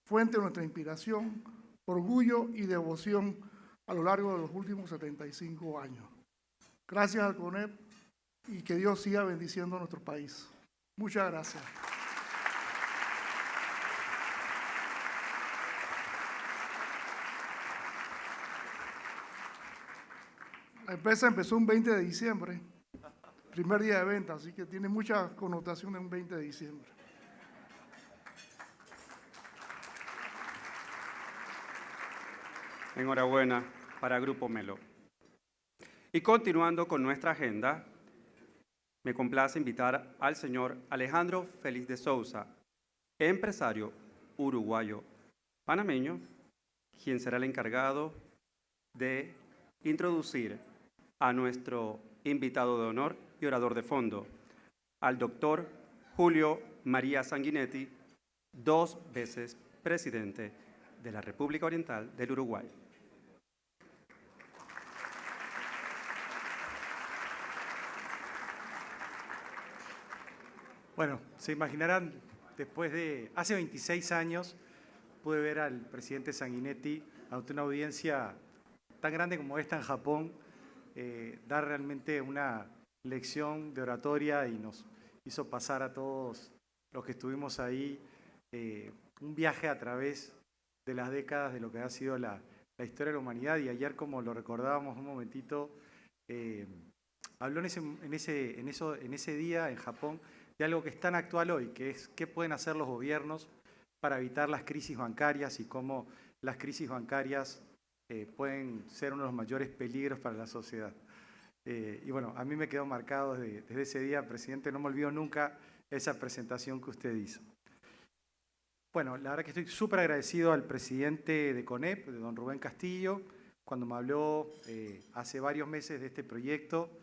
fuente de nuestra inspiración, orgullo y devoción a lo largo de los últimos 75 años. Gracias al CONEP y que Dios siga bendiciendo a nuestro país. Muchas gracias. La empresa empezó un 20 de diciembre, primer día de venta, así que tiene mucha connotación en un 20 de diciembre. Enhorabuena para Grupo Melo. Y continuando con nuestra agenda, me complace invitar al señor Alejandro Félix de Souza, empresario uruguayo panameño, quien será el encargado de introducir a nuestro invitado de honor y orador de fondo, al doctor Julio María Sanguinetti, 2 veces presidente de la República Oriental del Uruguay. Bueno, se imaginarán, después de hace 26 años pude ver al presidente Sanguinetti ante una audiencia tan grande como esta en Japón, dar realmente una lección de oratoria y nos hizo pasar a todos los que estuvimos ahí un viaje a través de las décadas de lo que ha sido la historia de la humanidad. Y ayer, como lo recordábamos un momentito, habló en ese día en Japón de algo que es tan actual hoy, que es qué pueden hacer los gobiernos para evitar las crisis bancarias y cómo las crisis bancarias pueden ser uno de los mayores peligros para la sociedad. Y bueno, a mí me quedó marcado desde ese día, presidente, no me olvido nunca esa presentación que usted hizo. Bueno, la verdad que estoy súper agradecido al presidente de CONEP, de don Rubén Castillo, cuando me habló hace varios meses de este proyecto,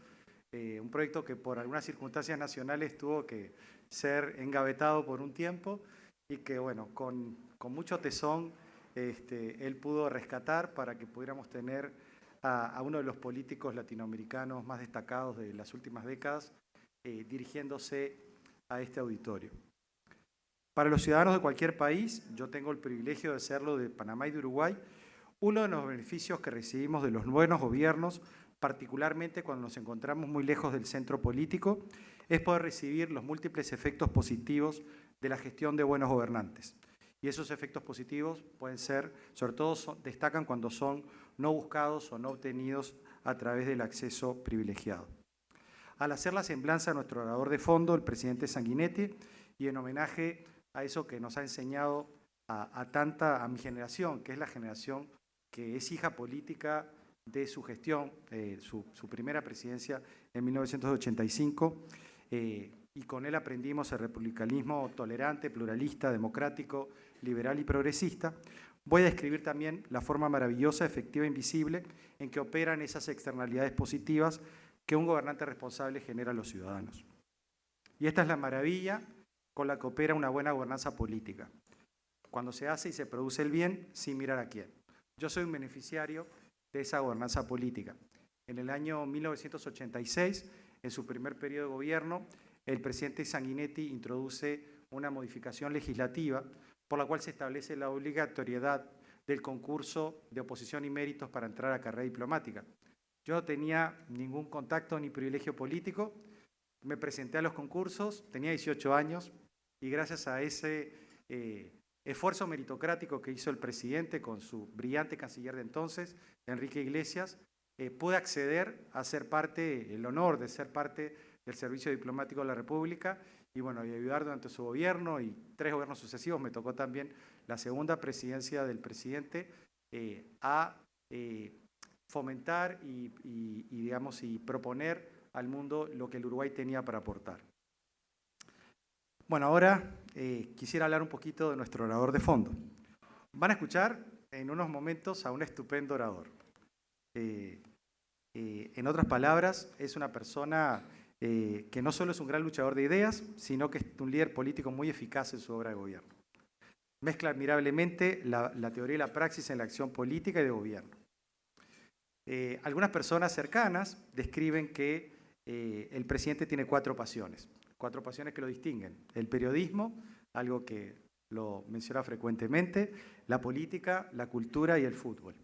un proyecto que por algunas circunstancias nacionales tuvo que ser engavetado por un tiempo y que, bueno, con mucho tesón él pudo rescatar para que pudiéramos tener a uno de los políticos latinoamericanos más destacados de las últimas décadas dirigiéndose a este auditorio. Para los ciudadanos de cualquier país, yo tengo el privilegio de serlo de Panamá y de Uruguay, uno de los beneficios que recibimos de los buenos gobiernos, particularmente cuando nos encontramos muy lejos del centro político, es poder recibir los múltiples efectos positivos de la gestión de buenos gobernantes. Y esos efectos positivos pueden ser, sobre todo destacan cuando son no buscados o no obtenidos a través del acceso privilegiado. Al hacer la semblanza a nuestro orador de fondo, el presidente Sanguinetti, y en homenaje a eso que nos ha enseñado a mi generación, que es la generación que es hija política de su gestión, su primera presidencia en 1985, y con él aprendimos el republicanismo tolerante, pluralista, democrático, liberal y progresista. Voy a describir también la forma maravillosa, efectiva e invisible en que operan esas externalidades positivas que un gobernante responsable genera a los ciudadanos. Y esta es la maravilla con la que opera una buena gobernanza política. Cuando se hace y se produce el bien sin mirar a quién. Yo soy un beneficiario de esa gobernanza política. En el año 1986, en su primer periodo de gobierno, el presidente Sanguinetti introduce una modificación legislativa por la cual se establece la obligatoriedad del concurso de oposición y méritos para entrar a carrera diplomática. Yo no tenía ningún contacto ni privilegio político, me presenté a los concursos, tenía 18 años y gracias a ese esfuerzo meritocrático que hizo el presidente con su brillante canciller de entonces, Enrique Iglesias, pude acceder a ser parte, el honor de ser parte del Servicio Diplomático de la República y bueno, y ayudar durante su gobierno y 3 gobiernos sucesivos. Me tocó también la segunda presidencia del presidente a fomentar y proponer al mundo lo que el Uruguay tenía para aportar. Bueno, ahora quisiera hablar un poquito de nuestro orador de fondo. Van a escuchar en unos momentos a un estupendo orador. En otras palabras, es una persona que no solo es un gran luchador de ideas, sino que es un líder político muy eficaz en su obra de gobierno. Mezcla admirablemente la teoría y la praxis en la acción política y de gobierno. Algunas personas cercanas describen que el presidente tiene 4 pasiones que lo distinguen. El periodismo, algo que lo menciona frecuentemente, la política, la cultura y el fútbol.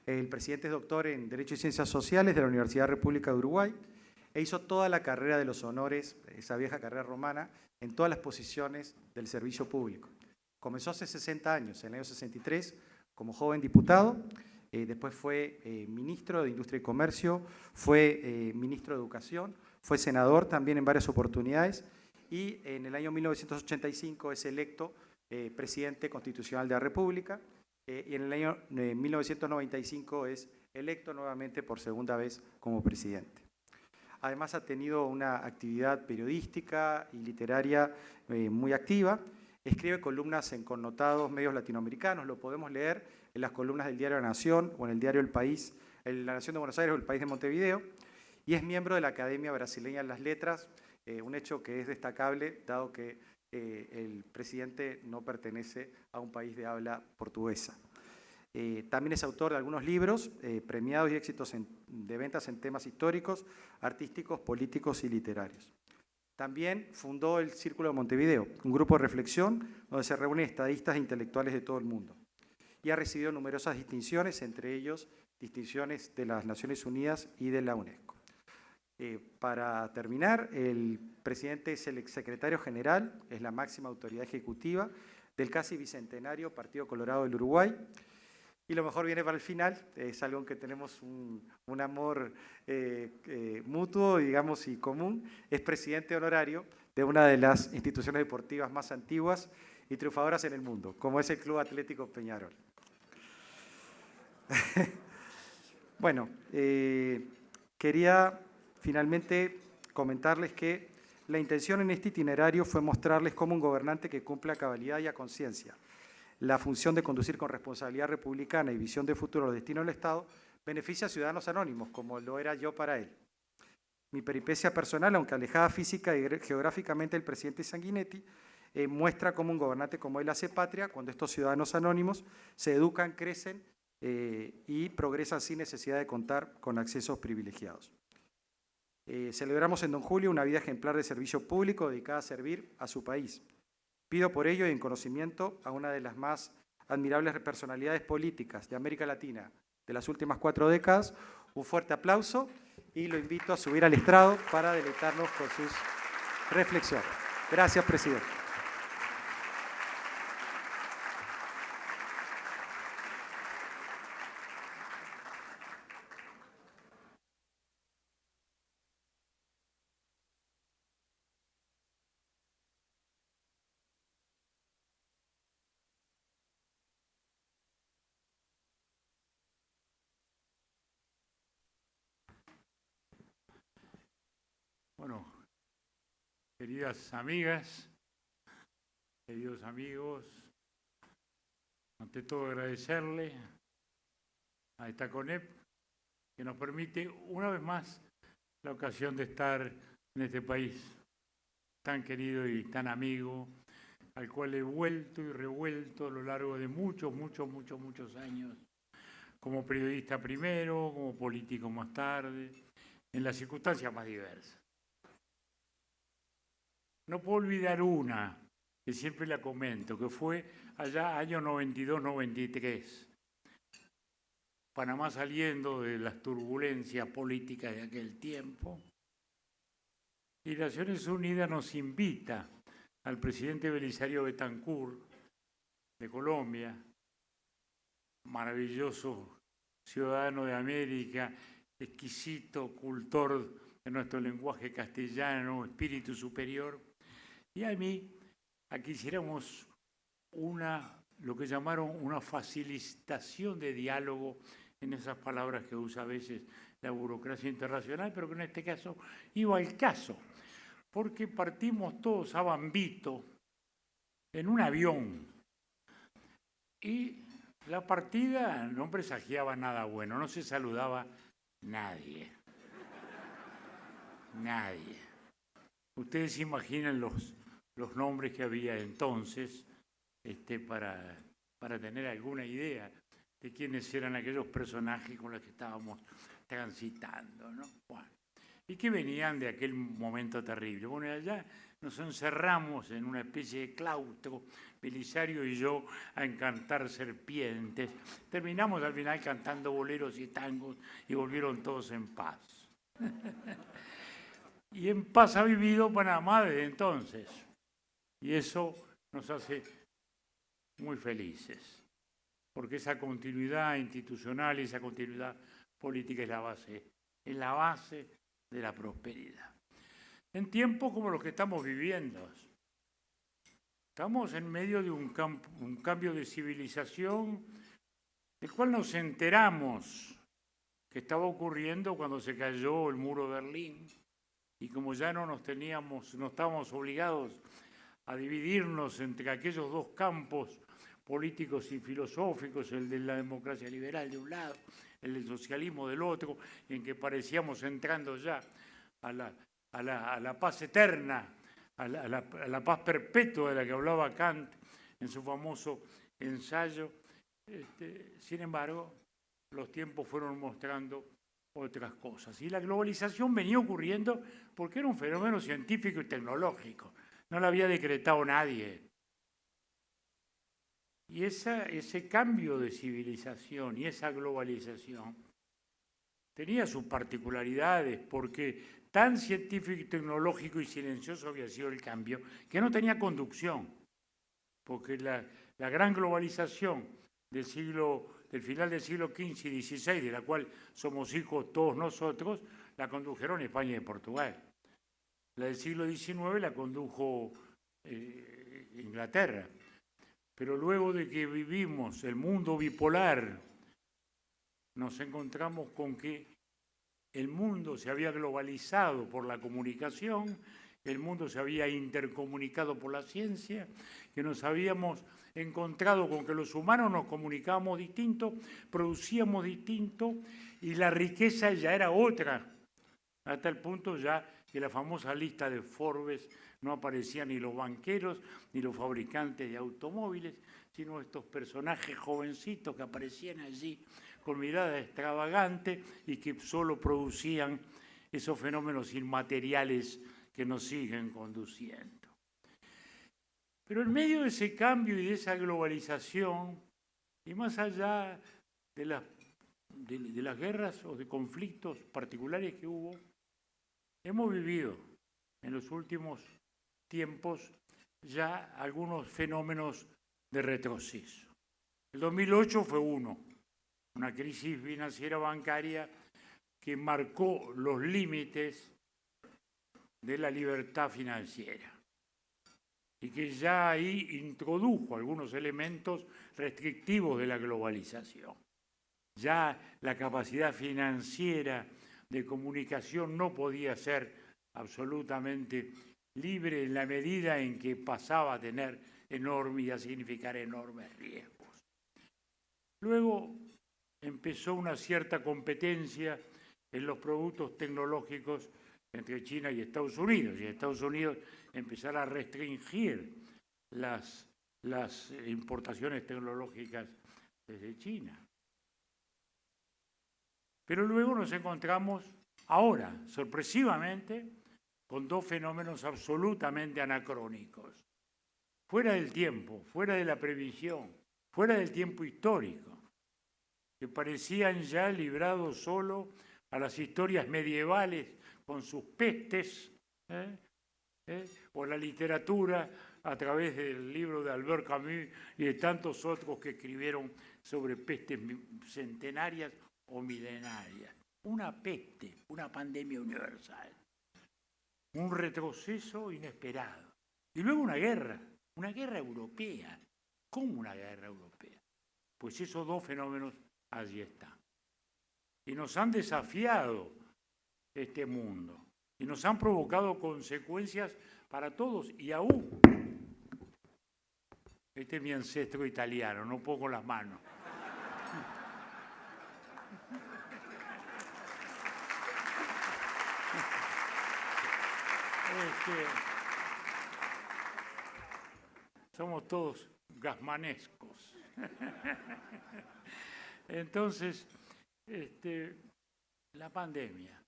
El presidente es doctor en Derecho y Ciencias Sociales de la Universidad República de Uruguay e hizo toda la carrera de los honores, esa vieja carrera romana, en todas las posiciones del servicio público. Comenzó hace 60 años, en el año 63, como joven diputado, después fue ministro de Industria y Comercio, fue ministro de Educación, fue senador también en varias oportunidades y en el año 1985 es electo presidente constitucional de la República y en el año 1995 es electo nuevamente por segunda vez como presidente. Además ha tenido una actividad periodística y literaria muy activa. Escribe columnas en connotados medios latinoamericanos, lo podemos leer en las columnas del diario La Nación o en el diario El País, La Nación de Buenos Aires o El País de Montevideo, y es miembro de la Academia Brasileña de las Letras, un hecho que es destacable, dado que el presidente no pertenece a un país de habla portuguesa. También es autor de algunos libros premiados y éxitos de ventas en temas históricos, artísticos, políticos y literarios. También fundó el Círculo de Montevideo, un grupo de reflexión donde se reúnen estadistas e intelectuales de todo el mundo. Y ha recibido numerosas distinciones, entre ellos distinciones de las Naciones Unidas y de la UNESCO. Para terminar, el presidente es el exsecretario general, es la máxima autoridad ejecutiva del casi bicentenario Partido Colorado del Uruguay. Y lo mejor viene para el final, es algo en que tenemos un amor mutuo, digamos, y común. Es presidente honorario de una de las instituciones deportivas más antiguas y triunfadoras en el mundo, como es el Club Atlético Peñarol. Bueno, quería finalmente comentarles que la intención en este itinerario fue mostrarles cómo un gobernante que cumple a cabalidad y a conciencia la función de conducir con responsabilidad republicana y visión de futuro los destinos del Estado, beneficia a ciudadanos anónimos, como lo era yo para él. Mi peripecia personal, aunque alejada física y geográficamente del presidente Sanguinetti, muestra cómo un gobernante como él hace patria cuando estos ciudadanos anónimos se educan, crecen y progresan sin necesidad de contar con accesos privilegiados. Celebramos en Don Julio una vida ejemplar de servicio público dedicada a servir a su país. Pido por ello y en conocimiento a una de las más admirables personalidades políticas de América Latina de las últimas 4 décadas, un fuerte aplauso y lo invito a subir al estrado para deleitarnos con sus reflexiones. Gracias, presidente. Bueno, queridas amigas, queridos amigos, ante todo agradecerle a esta CONEP que nos permite una vez más la ocasión de estar en este país. tan querido y tan amigo, al cual he vuelto y revuelto a lo largo de muchos años, como periodista primero, como político más tarde, en las circunstancias más diversas. No puedo olvidar una, que siempre la comento, que fue allá año 92-93, Panamá saliendo de las turbulencias políticas de aquel tiempo, y Naciones Unidas nos invita al presidente Belisario Betancur de Colombia, maravilloso ciudadano de América, exquisito cultor de nuestro lenguaje castellano, espíritu superior, y a mí, a que hiciéramos lo que llamaron una facilitación de diálogo, en esas palabras que usa a veces la burocracia internacional, pero que en este caso iba al caso, porque partimos todos a Bambito en un avión y la partida no presagiaba nada bueno, no se saludaba nadie. Nadie. Ustedes imaginan los nombres que había entonces para tener alguna idea de quiénes eran aquellos personajes con los que estábamos transitando, ¿no? Bueno, y que venían de aquel momento terrible. Bueno, allá nos encerramos en una especie de claustro, Belisario y yo, a encantar serpientes. Terminamos al final cantando boleros y tangos y volvieron todos en paz. Y en paz ha vivido Panamá desde entonces. Y eso nos hace muy felices, porque esa continuidad institucional y esa continuidad política es la base de la prosperidad. En tiempos como los que estamos viviendo, estamos en medio de un cambio de civilización del cual nos enteramos que estaba ocurriendo cuando se cayó el muro de Berlín, y como ya no estábamos obligados a dividirnos entre aquellos dos campos políticos y filosóficos, el de la democracia liberal de un lado, el del socialismo del otro, en que parecíamos entrando ya a la paz eterna, a la paz perpetua de la que hablaba Kant en su famoso ensayo. Sin embargo, los tiempos fueron mostrando otras cosas. Y la globalización venía ocurriendo porque era un fenómeno científico y tecnológico. No lo había decretado nadie. Y ese cambio de civilización y esa globalización tenía sus particularidades, porque tan científico y tecnológico y silencioso había sido el cambio, que no tenía conducción, porque la gran globalización del final del siglo XV y XVI, de la cual somos hijos todos nosotros, la condujeron España y Portugal. La del siglo XIX la condujo Inglaterra. Pero luego de que vivimos el mundo bipolar, nos encontramos con que el mundo se había globalizado por la comunicación, el mundo se había intercomunicado por la ciencia, que nos habíamos encontrado con que los humanos nos comunicábamos distinto, producíamos distinto y la riqueza ya era otra, hasta el punto ya que la famosa lista de Forbes no aparecían ni los banqueros ni los fabricantes de automóviles, sino estos personajes jovencitos que aparecían allí con mirada extravagante y que solo producían esos fenómenos inmateriales que nos siguen conduciendo. Pero en medio de ese cambio y de esa globalización, y más allá de las guerras o de conflictos particulares que hubo, hemos vivido en los últimos tiempos ya algunos fenómenos de retroceso. El 2008 fue una crisis financiera bancaria que marcó los límites de la libertad financiera y que ya ahí introdujo algunos elementos restrictivos de la globalización. Ya la capacidad financiera de comunicación no podía ser absolutamente libre en la medida en que pasaba a tener enormes y a significar enormes riesgos. Luego empezó una cierta competencia en los productos tecnológicos entre China y Estados Unidos, y Estados Unidos empezara a restringir las importaciones tecnológicas desde China. Pero luego nos encontramos ahora, sorpresivamente, con dos fenómenos absolutamente anacrónicos, fuera del tiempo, fuera de la previsión, fuera del tiempo histórico, que parecían ya librados solo a las historias medievales con sus pestes, o la literatura a través del libro de Albert Camus y de tantos otros que escribieron sobre pestes centenarias o milenarias. Una peste, una pandemia universal, un retroceso inesperado. Y luego una guerra europea. ¿Cómo una guerra europea? Pues esos dos fenómenos allí están. Y nos han desafiado este mundo y nos han provocado consecuencias para todos y aún. Este es mi ancestro italiano, no puedo con las manos. Somos todos gasmanescos. Entonces, la pandemia.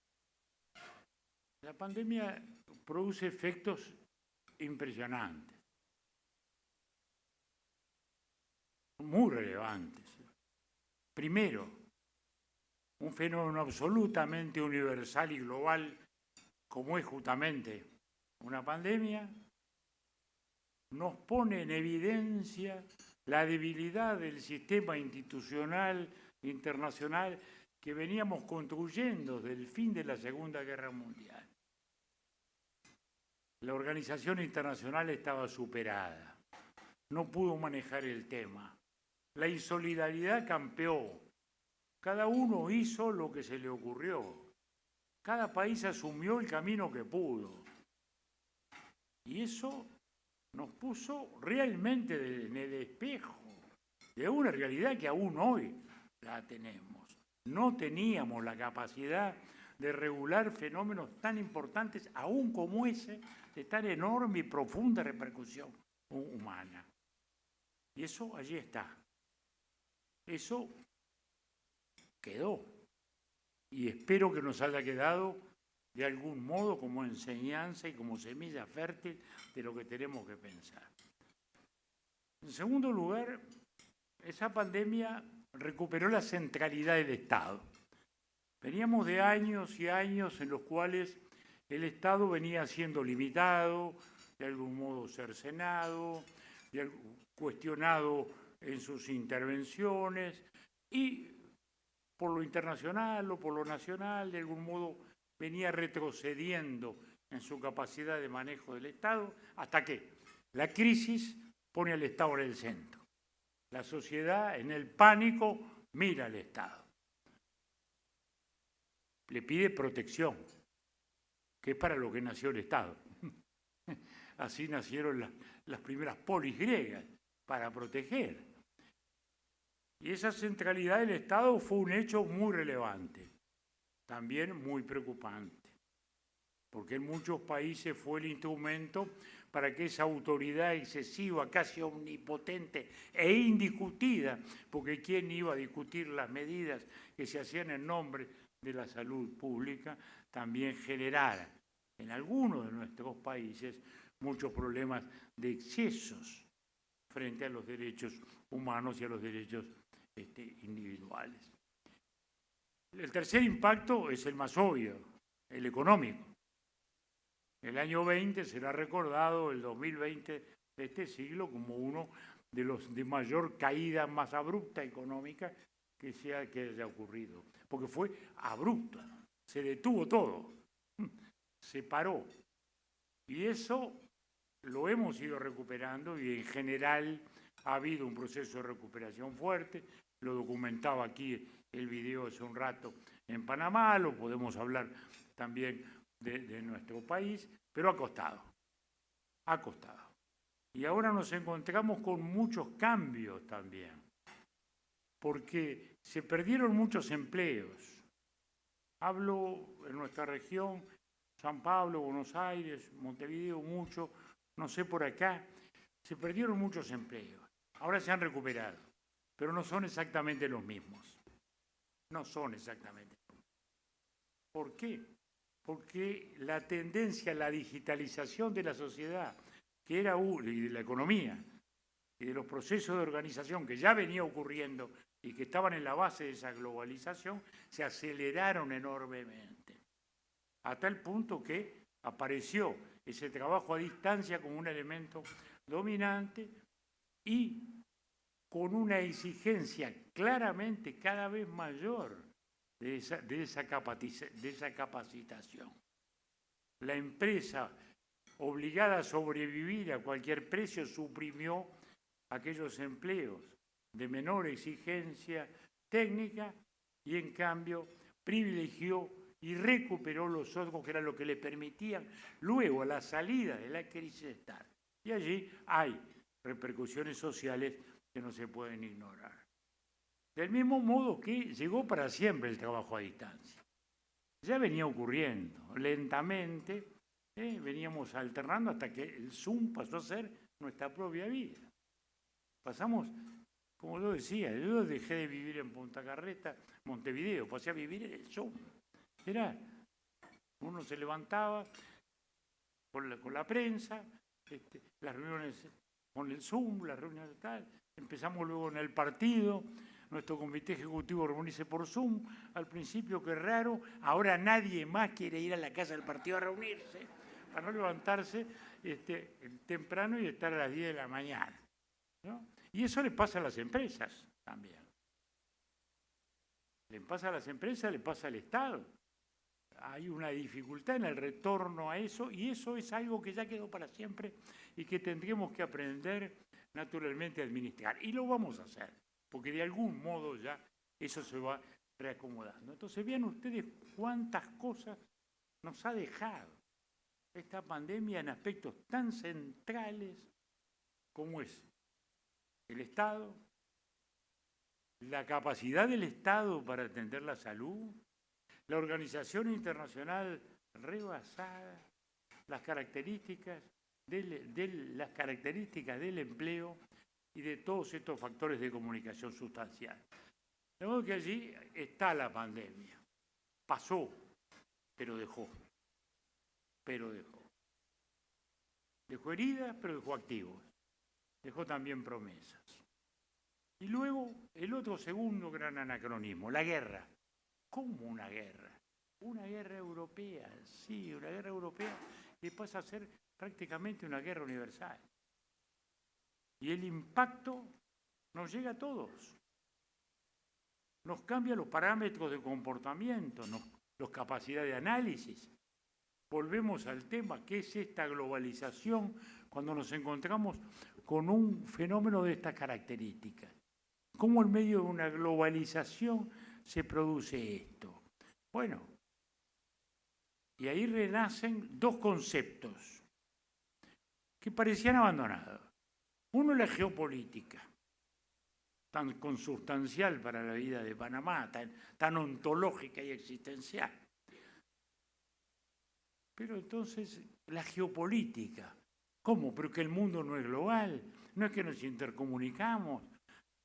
La pandemia produce efectos impresionantes, muy relevantes. Primero, un fenómeno absolutamente universal y global, como es justamente una pandemia, nos pone en evidencia la debilidad del sistema institucional internacional que veníamos construyendo desde el fin de la Segunda Guerra Mundial. La organización internacional estaba superada, no pudo manejar el tema. La insolidaridad campeó. Cada uno hizo lo que se le ocurrió. Cada país asumió el camino que pudo. Y eso nos puso realmente en el espejo de una realidad que aún hoy la tenemos. No teníamos la capacidad de regular fenómenos tan importantes, aún como ese, de tan enorme y profunda repercusión humana. Y eso allí está. Eso quedó. Y espero que nos haya quedado de algún modo como enseñanza y como semilla fértil de lo que tenemos que pensar. En segundo lugar, esa pandemia recuperó la centralidad del Estado. Veníamos de años y años en los cuales el Estado venía siendo limitado, de algún modo cercenado, cuestionado en sus intervenciones y por lo internacional o por lo nacional, de algún modo venía retrocediendo en su capacidad de manejo del Estado, hasta que la crisis pone al Estado en el centro. La sociedad, en el pánico, mira al Estado. Le pide protección, que es para lo que nació el Estado. Así nacieron las primeras polis griegas, para proteger. Y esa centralidad del Estado fue un hecho muy relevante, también muy preocupante, porque en muchos países fue el instrumento para que esa autoridad excesiva, casi omnipotente e indiscutida, porque ¿quién iba a discutir las medidas que se hacían en nombre de la salud pública, también generara en algunos de nuestros países muchos problemas de excesos frente a los derechos humanos y a los derechos individuales. El tercer impacto es el más obvio, el económico. El año 20 será recordado, el 2020 de este siglo, como uno de los de mayor caída más abrupta económica que haya ocurrido. Porque fue abrupto, se detuvo todo, se paró. Y eso lo hemos ido recuperando y en general ha habido un proceso de recuperación fuerte. Lo documentaba aquí el video hace un rato en Panamá, lo podemos hablar también de nuestro país, pero ha costado. Y ahora nos encontramos con muchos cambios también, porque se perdieron muchos empleos. Hablo en nuestra región San Pablo, Buenos Aires, Montevideo, mucho, no sé por acá, se perdieron muchos empleos. Ahora se han recuperado, pero no son exactamente los mismos. No son exactamente los mismos. ¿Por qué? Porque la tendencia a la digitalización de la sociedad, que era y de la economía, y de los procesos de organización que ya venía ocurriendo y que estaban en la base de esa globalización, se aceleraron enormemente. A tal punto que apareció ese trabajo a distancia como un elemento dominante y con una exigencia claramente cada vez mayor de esa capacitación. La empresa, obligada a sobrevivir a cualquier precio, suprimió aquellos empleos de menor exigencia técnica y en cambio privilegió y recuperó los otros que era lo que le permitían luego a la salida de la crisis estar. Y allí hay repercusiones sociales que no se pueden ignorar. Del mismo modo que llegó para siempre el trabajo a distancia. Ya venía ocurriendo lentamente, veníamos alternando hasta que el Zoom pasó a ser nuestra propia vida. Pasamos, como yo decía, yo dejé de vivir en Punta Carreta, Montevideo, pasé a vivir en el Zoom. Uno se levantaba con la prensa, las reuniones con el Zoom, las reuniones tal, empezamos luego en el partido, nuestro comité ejecutivo reunirse por Zoom, al principio qué raro, ahora nadie más quiere ir a la casa del partido a reunirse, para no levantarse temprano y estar a las 10 de la mañana, ¿no? Y eso le pasa a las empresas también. Le pasa a las empresas, le pasa al Estado. Hay una dificultad en el retorno a eso y eso es algo que ya quedó para siempre y que tendremos que aprender naturalmente a administrar. Y lo vamos a hacer, porque de algún modo ya eso se va reacomodando. Entonces vean ustedes cuántas cosas nos ha dejado esta pandemia en aspectos tan centrales como es el Estado, la capacidad del Estado para atender la salud, la organización internacional rebasada, las características del empleo y de todos estos factores de comunicación sustancial. De modo que allí está la pandemia. Pasó, pero dejó. Dejó heridas, pero dejó activos. Dejó también promesas. Y luego el otro segundo gran anacronismo, la guerra. ¿Cómo una guerra? Una guerra europea, sí, una guerra europea que pasa a ser prácticamente una guerra universal. Y el impacto nos llega a todos. Nos cambia los parámetros de comportamiento, las capacidades de análisis. Volvemos al tema, ¿qué es esta globalización cuando nos encontramos con un fenómeno de estas características? ¿Cómo en medio de una globalización se produce esto? Bueno, y ahí renacen dos conceptos que parecían abandonados. Uno es la geopolítica, tan consustancial para la vida de Panamá, tan ontológica y existencial. Pero entonces, la geopolítica, ¿cómo? Pero que el mundo no es global, no es que nos intercomunicamos.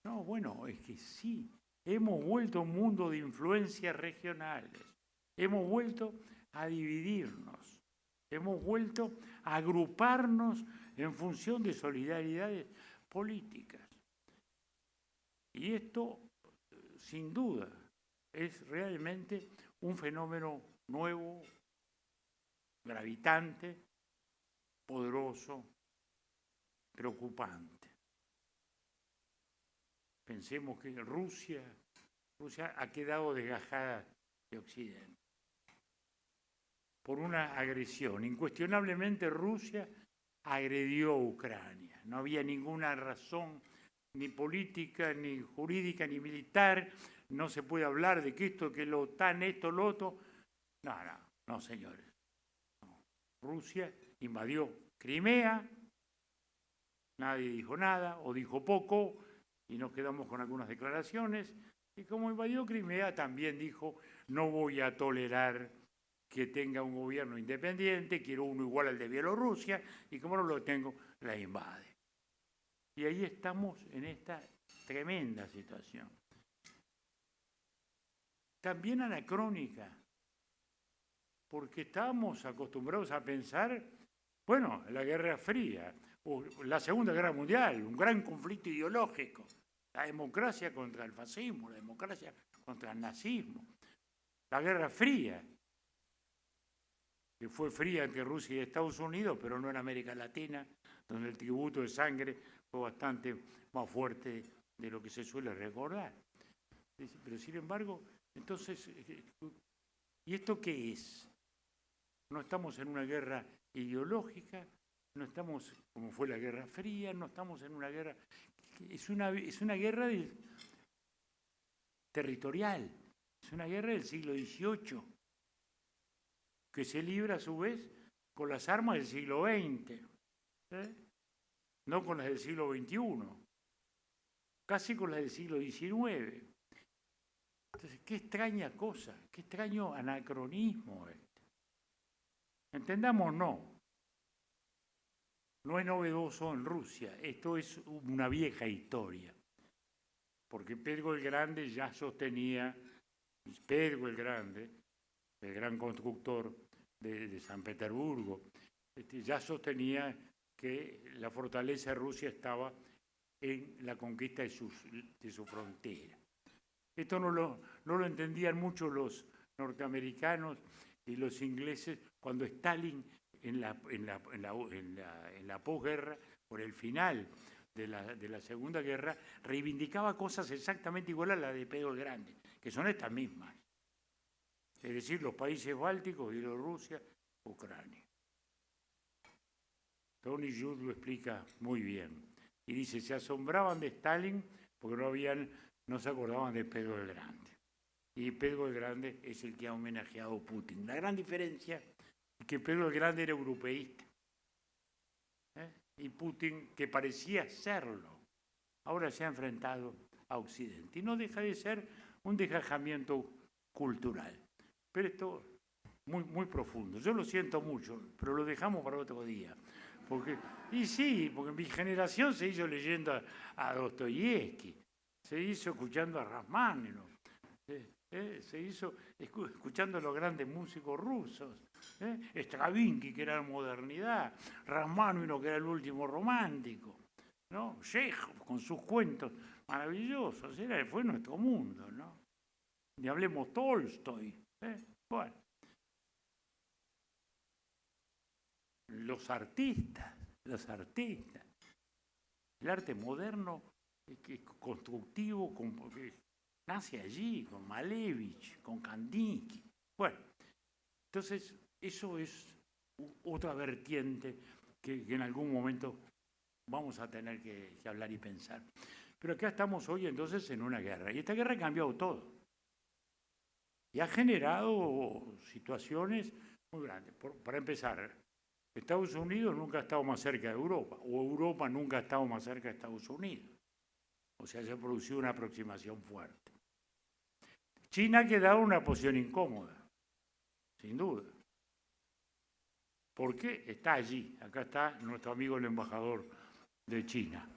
No, bueno, es que sí, hemos vuelto a un mundo de influencias regionales, hemos vuelto a dividirnos, hemos vuelto a agruparnos en función de solidaridades políticas. Y esto, sin duda, es realmente un fenómeno nuevo, gravitante, poderoso, preocupante. Pensemos que Rusia ha quedado desgajada de Occidente por una agresión. Incuestionablemente Rusia agredió a Ucrania. No había ninguna razón ni política, ni jurídica, ni militar. No se puede hablar de que esto, que la OTAN, esto, lo otro. No, señores. No. Rusia invadió Crimea, nadie dijo nada o dijo poco y nos quedamos con algunas declaraciones. Y como invadió Crimea también dijo, no voy a tolerar que tenga un gobierno independiente, quiero uno igual al de Bielorrusia, y como no lo tengo, la invade. Y ahí estamos en esta tremenda situación. También anacrónica, porque estábamos acostumbrados a pensar, bueno, la Guerra Fría, o la Segunda Guerra Mundial, un gran conflicto ideológico, la democracia contra el fascismo, la democracia contra el nazismo, la Guerra Fría, que fue fría entre Rusia y Estados Unidos, pero no en América Latina, donde el tributo de sangre fue bastante más fuerte de lo que se suele recordar. Pero sin embargo, entonces, ¿y esto qué es? No estamos en una guerra ideológica, no estamos como fue la Guerra Fría, no estamos en una guerra, es una guerra territorial, es una guerra del siglo XVIII, que se libra a su vez con las armas del siglo XX, no con las del siglo XXI, casi con las del siglo XIX. Entonces, qué extraña cosa, qué extraño anacronismo este. Entendamos, no es novedoso en Rusia, esto es una vieja historia, porque Pedro el Grande ya sostenía, Pedro el Grande, el gran constructor de San Petersburgo, ya sostenía que la fortaleza de Rusia estaba en la conquista de su frontera. Esto no lo entendían mucho los norteamericanos y los ingleses cuando Stalin en la posguerra, por el final de la Segunda Guerra, reivindicaba cosas exactamente iguales a las de Pedro el Grande, que son estas mismas. Es decir, los países bálticos, Bielorrusia, Ucrania. Tony Judd lo explica muy bien. Y dice, se asombraban de Stalin porque no se acordaban de Pedro el Grande. Y Pedro el Grande es el que ha homenajeado a Putin. La gran diferencia es que Pedro el Grande era europeísta. Y Putin, que parecía serlo, ahora se ha enfrentado a Occidente. Y no deja de ser un desgajamiento cultural. Pero esto muy, muy profundo. Yo lo siento mucho, pero lo dejamos para otro día. Porque mi generación se hizo leyendo a Dostoyevsky, se hizo escuchando a Rachmaninoff, se hizo escuchando a los grandes músicos rusos, Stravinsky, que era la modernidad, Rachmaninoff, que era el último romántico, ¿no? Chekhov, con sus cuentos maravillosos, fue nuestro mundo, ¿no? Ni hablemos Tolstoy. Bueno, los artistas, el arte moderno constructivo nace allí, con Malevich, con Kandinsky. Bueno, entonces eso es otra vertiente que en algún momento vamos a tener que hablar y pensar. Pero acá estamos hoy entonces en una guerra, y esta guerra ha cambiado todo. Y ha generado situaciones muy grandes. Para empezar, Estados Unidos nunca ha estado más cerca de Europa, o Europa nunca ha estado más cerca de Estados Unidos. O sea, se ha producido una aproximación fuerte. China ha quedado en una posición incómoda, sin duda. ¿Por qué? Está allí. Acá está nuestro amigo el embajador de China.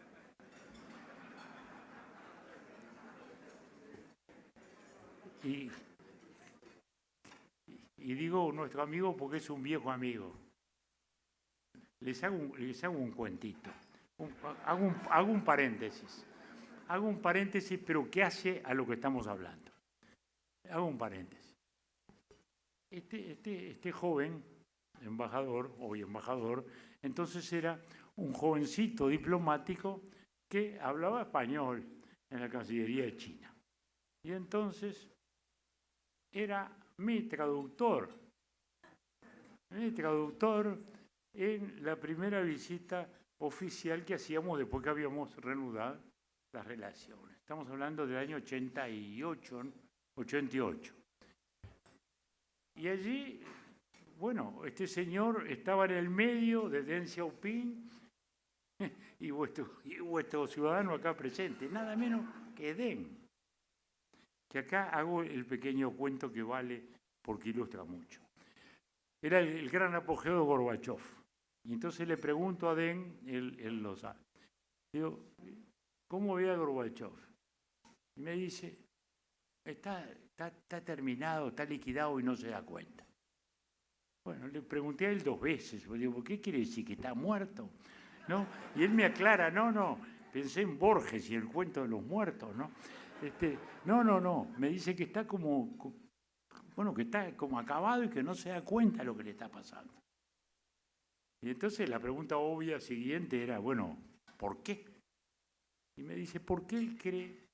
Y digo nuestro amigo porque es un viejo amigo. Les hago un cuentito. Hago un paréntesis. Hago un paréntesis, pero ¿qué hace a lo que estamos hablando? Hago un paréntesis. Este joven, hoy embajador, entonces era un jovencito diplomático que hablaba español en la Cancillería de China. Y entonces era mi traductor en la primera visita oficial que hacíamos después que habíamos reanudado las relaciones. Estamos hablando del año 88. Y allí, bueno, este señor estaba en el medio de Deng Xiaoping y vuestro ciudadano acá presente, nada menos que Deng. Que acá hago el pequeño cuento que vale porque ilustra mucho. Era el gran apogeo de Gorbachov. Y entonces le pregunto a Den, él lo sabe. Digo, ¿cómo ve a Gorbachov? Y me dice, está terminado, está liquidado y no se da cuenta. Bueno, le pregunté a él 2 veces. Yo digo, ¿qué quiere decir? ¿Que está muerto? ¿No? Y él me aclara, no, pensé en Borges y el cuento de los muertos, ¿no? No, me dice que está que está como acabado y que no se da cuenta de lo que le está pasando. Y entonces la pregunta obvia siguiente era, bueno, ¿por qué? Y me dice, ¿por qué él cree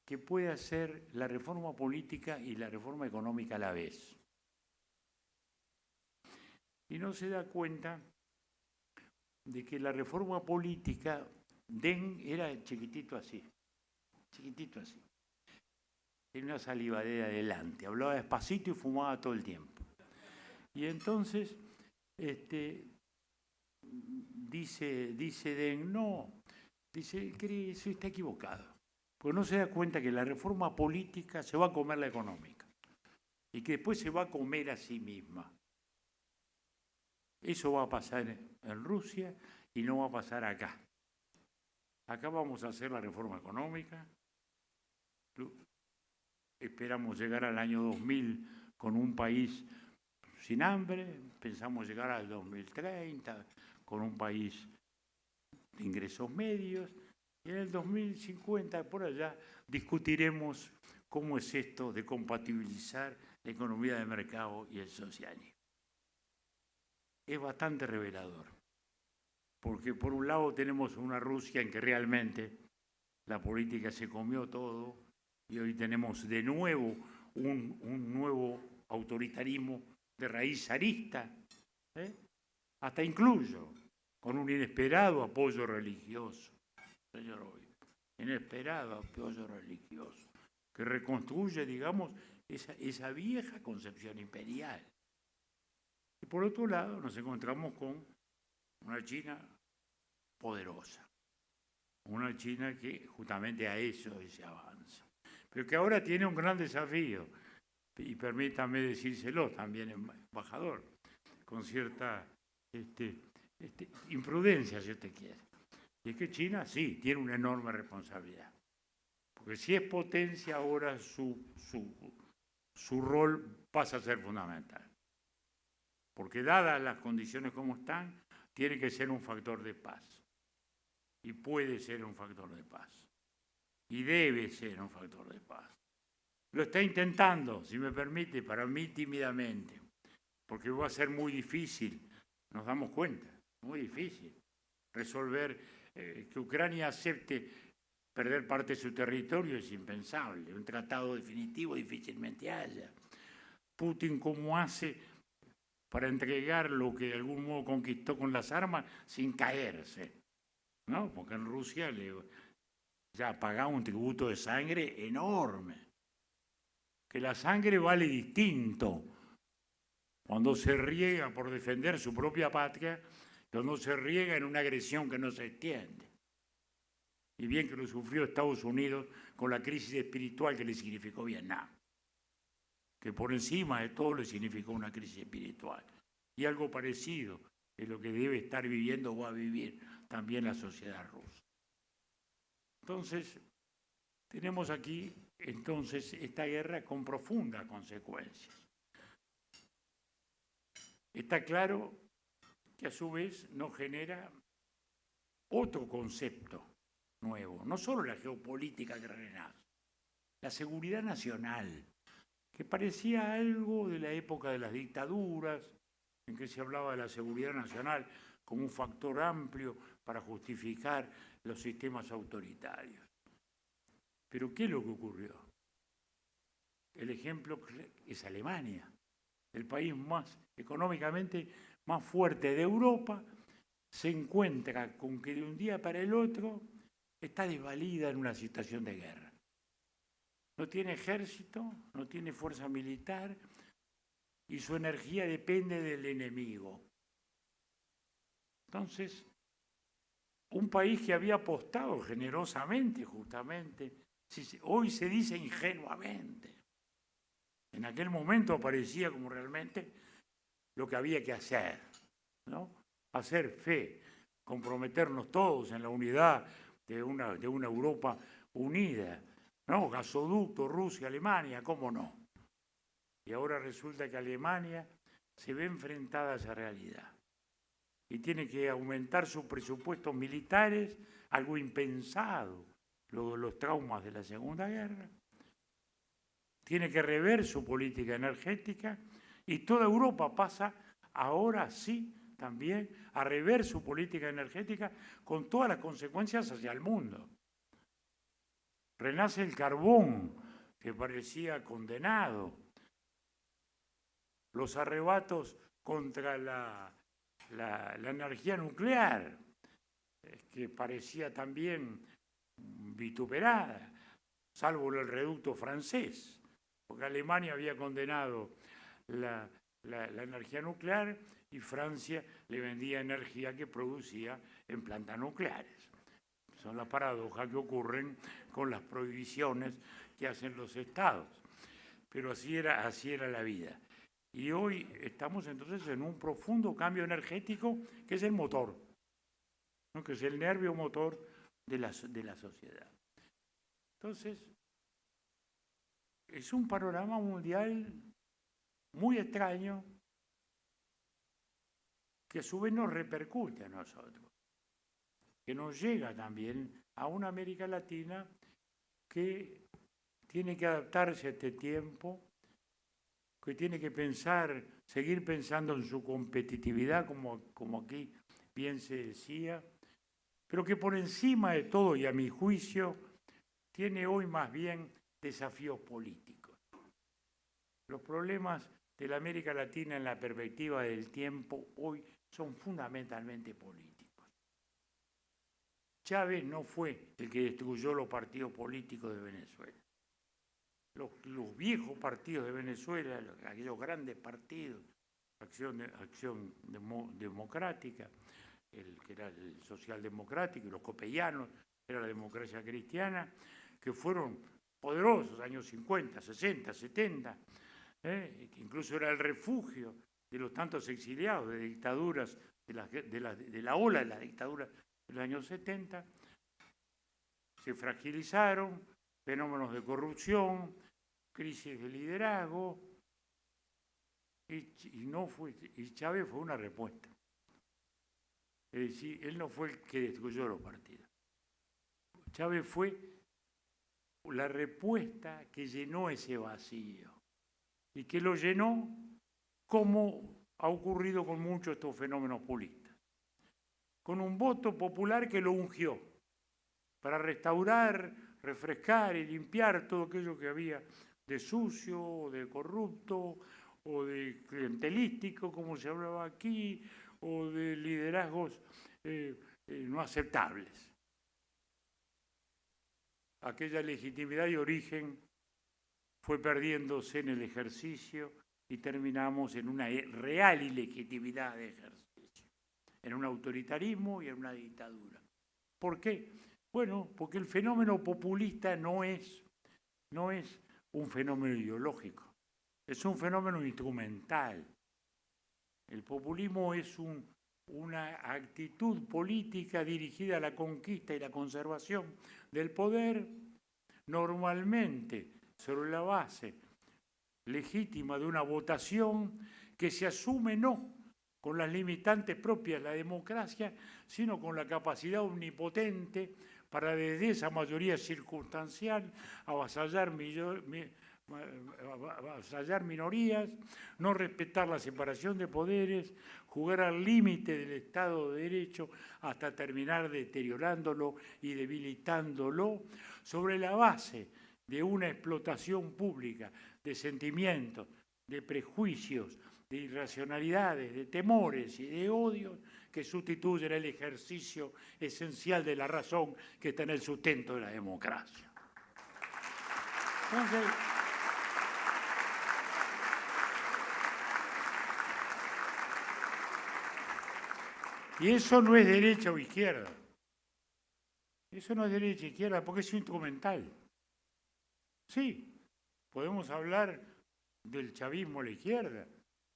que puede hacer la reforma política y la reforma económica a la vez? Y no se da cuenta de que la reforma política, Den era chiquitito así. Tenía una salivadera adelante, hablaba despacito y fumaba todo el tiempo. Y entonces, dice Den, dice, cree eso está equivocado. Porque no se da cuenta que la reforma política se va a comer la económica. Y que después se va a comer a sí misma. Eso va a pasar en Rusia y no va a pasar acá. Acá vamos a hacer la reforma económica. Esperamos llegar al año 2000 con un país sin hambre. Pensamos llegar al 2030 con un país de ingresos medios. Y en el 2050, por allá, discutiremos cómo es esto de compatibilizar la economía de mercado y el socialismo. Es bastante revelador, porque por un lado tenemos una Rusia en que realmente la política se comió todo y hoy tenemos de nuevo un nuevo autoritarismo de raíz zarista, hasta incluso con un inesperado apoyo religioso, señor obispo, inesperado apoyo religioso, que reconstruye, digamos, esa vieja concepción imperial. Y por otro lado nos encontramos con una China poderosa, una China que justamente a eso se avanza, pero que ahora tiene un gran desafío, y permítame decírselo también, embajador, con cierta imprudencia, si usted quiere. Y es que China sí tiene una enorme responsabilidad, porque si es potencia ahora su rol pasa a ser fundamental. Porque dadas las condiciones como están, tiene que ser un factor de paz. Y puede ser un factor de paz. Y debe ser un factor de paz. Lo está intentando, si me permite, para mí tímidamente. Porque va a ser muy difícil, nos damos cuenta, muy difícil resolver que Ucrania acepte perder parte de su territorio, es impensable. Un tratado definitivo difícilmente haya. Putin, ¿cómo hace para entregar lo que de algún modo conquistó con las armas sin caerse? ¿No? Porque en Rusia ya pagaba un tributo de sangre enorme. Que la sangre vale distinto cuando se riega por defender su propia patria, cuando se riega en una agresión que no se extiende. Y bien que lo sufrió Estados Unidos con la crisis espiritual que le significó Vietnam, que por encima de todo le significó una crisis espiritual. Y algo parecido es lo que debe estar viviendo o va a vivir también la sociedad rusa. Entonces, tenemos aquí esta guerra con profundas consecuencias. Está claro que a su vez nos genera otro concepto nuevo, no solo la geopolítica que renace, la seguridad nacional, que parecía algo de la época de las dictaduras, en que se hablaba de la seguridad nacional como un factor amplio para justificar los sistemas autoritarios. Pero ¿qué es lo que ocurrió? El ejemplo es Alemania, el país económicamente más fuerte de Europa, se encuentra con que de un día para el otro está desvalida en una situación de guerra. No tiene ejército, no tiene fuerza militar y su energía depende del enemigo. Entonces, un país que había apostado generosamente, justamente, hoy se dice ingenuamente. En aquel momento aparecía como realmente lo que había que hacer, ¿no? Hacer fe, comprometernos todos en la unidad de una Europa unida, ¿no? Gasoducto, Rusia, Alemania, ¿cómo no? Y ahora resulta que Alemania se ve enfrentada a esa realidad y tiene que aumentar sus presupuestos militares, algo impensado, luego de los traumas de la Segunda Guerra. Tiene que rever su política energética y toda Europa pasa ahora sí también a rever su política energética con todas las consecuencias hacia el mundo. Renace el carbón, que parecía condenado. Los arrebatos contra la energía nuclear, que parecía también vituperada, salvo el reducto francés, porque Alemania había condenado la energía nuclear y Francia le vendía energía que producía en plantas nucleares. Son las paradojas que ocurren con las prohibiciones que hacen los estados. Pero así era la vida. Y hoy estamos entonces en un profundo cambio energético que es el motor, ¿no? Que es el nervio motor de la sociedad. Entonces, es un panorama mundial muy extraño que a su vez nos repercute a nosotros, que nos llega también a una América Latina que tiene que adaptarse a este tiempo, que tiene que seguir pensando en su competitividad, como aquí bien se decía, pero que por encima de todo, y a mi juicio, tiene hoy más bien desafíos políticos. Los problemas de la América Latina en la perspectiva del tiempo hoy son fundamentalmente políticos. Chávez no fue el que destruyó los partidos políticos de Venezuela. Los viejos partidos de Venezuela, aquellos grandes partidos, Acción Democrática, que era el socialdemocrático, y los copellanos, era la democracia cristiana, que fueron poderosos, años 50, 60, 70, que incluso era el refugio de los tantos exiliados de dictaduras, de la ola de la dictadura de los años 70, se fragilizaron, fenómenos de corrupción, crisis de liderazgo, y Chávez fue una respuesta. Es decir, él no fue el que destruyó los partidos. Chávez fue la respuesta que llenó ese vacío y que lo llenó como ha ocurrido con muchos de estos fenómenos populistas, con un voto popular que lo ungió para restaurar, refrescar y limpiar todo aquello que había de sucio, o de corrupto, o de clientelístico, como se hablaba aquí, o de liderazgos no aceptables. Aquella legitimidad y origen fue perdiéndose en el ejercicio y terminamos en una real ilegitimidad de ejercicio, en un autoritarismo y en una dictadura. ¿Por qué? Bueno, porque el fenómeno populista no es un fenómeno ideológico, es un fenómeno instrumental. El populismo es una actitud política dirigida a la conquista y la conservación del poder, normalmente sobre la base legítima de una votación que se asume no con las limitantes propias de la democracia, sino con la capacidad omnipotente para desde esa mayoría circunstancial avasallar minorías, no respetar la separación de poderes, jugar al límite del Estado de Derecho hasta terminar deteriorándolo y debilitándolo sobre la base de una explotación pública de sentimientos, de prejuicios, de irracionalidades, de temores y de odios que sustituyen el ejercicio esencial de la razón que está en el sustento de la democracia. Entonces, y eso no es derecha o izquierda. Eso no es derecha o izquierda porque es instrumental. Sí, podemos hablar del chavismo a la izquierda,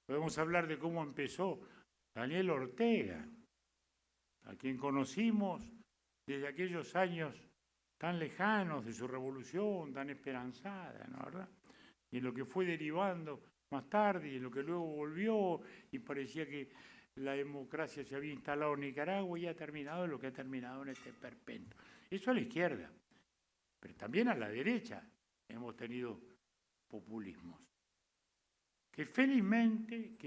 Podemos hablar de cómo empezó Daniel Ortega, a quien conocimos desde aquellos años tan lejanos de su revolución, tan esperanzada, ¿no, verdad? Y en lo que fue derivando más tarde, y en lo que luego volvió, y parecía que la democracia se había instalado en Nicaragua y ha terminado en lo que ha terminado en este esperpento. Eso a la izquierda, pero también a la derecha hemos tenido populismos que felizmente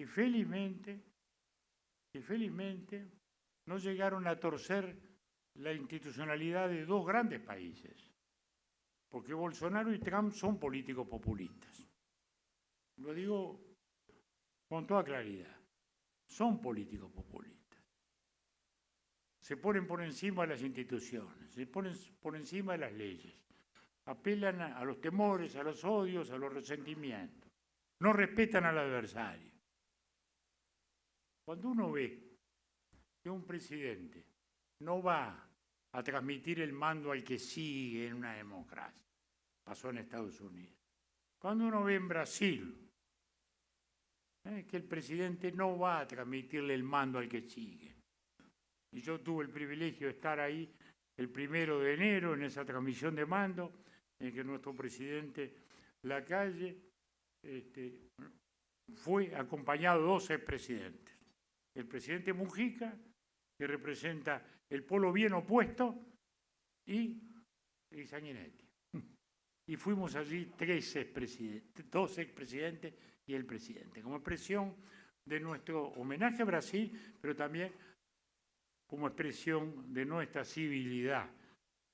no llegaron a torcer la institucionalidad de dos grandes países, porque Bolsonaro y Trump son políticos populistas. Lo digo con toda claridad, son políticos populistas. Se ponen por encima de las instituciones, se ponen por encima de las leyes, apelan a los temores, a los odios, a los resentimientos, no respetan al adversario. Cuando uno ve que un presidente no va a transmitir el mando al que sigue en una democracia, pasó en Estados Unidos. Cuando uno ve en Brasil que el presidente no va a transmitirle el mando al que sigue. Y yo tuve el privilegio de estar ahí el 1 de enero en esa transmisión de mando, en que nuestro presidente Lacalle fue acompañado de 2 expresidentes. El presidente Mujica, que representa el polo bien opuesto, y Sanguinetti. Y fuimos allí 2 expresidentes y el presidente, como expresión de nuestro homenaje a Brasil, pero también como expresión de nuestra civilidad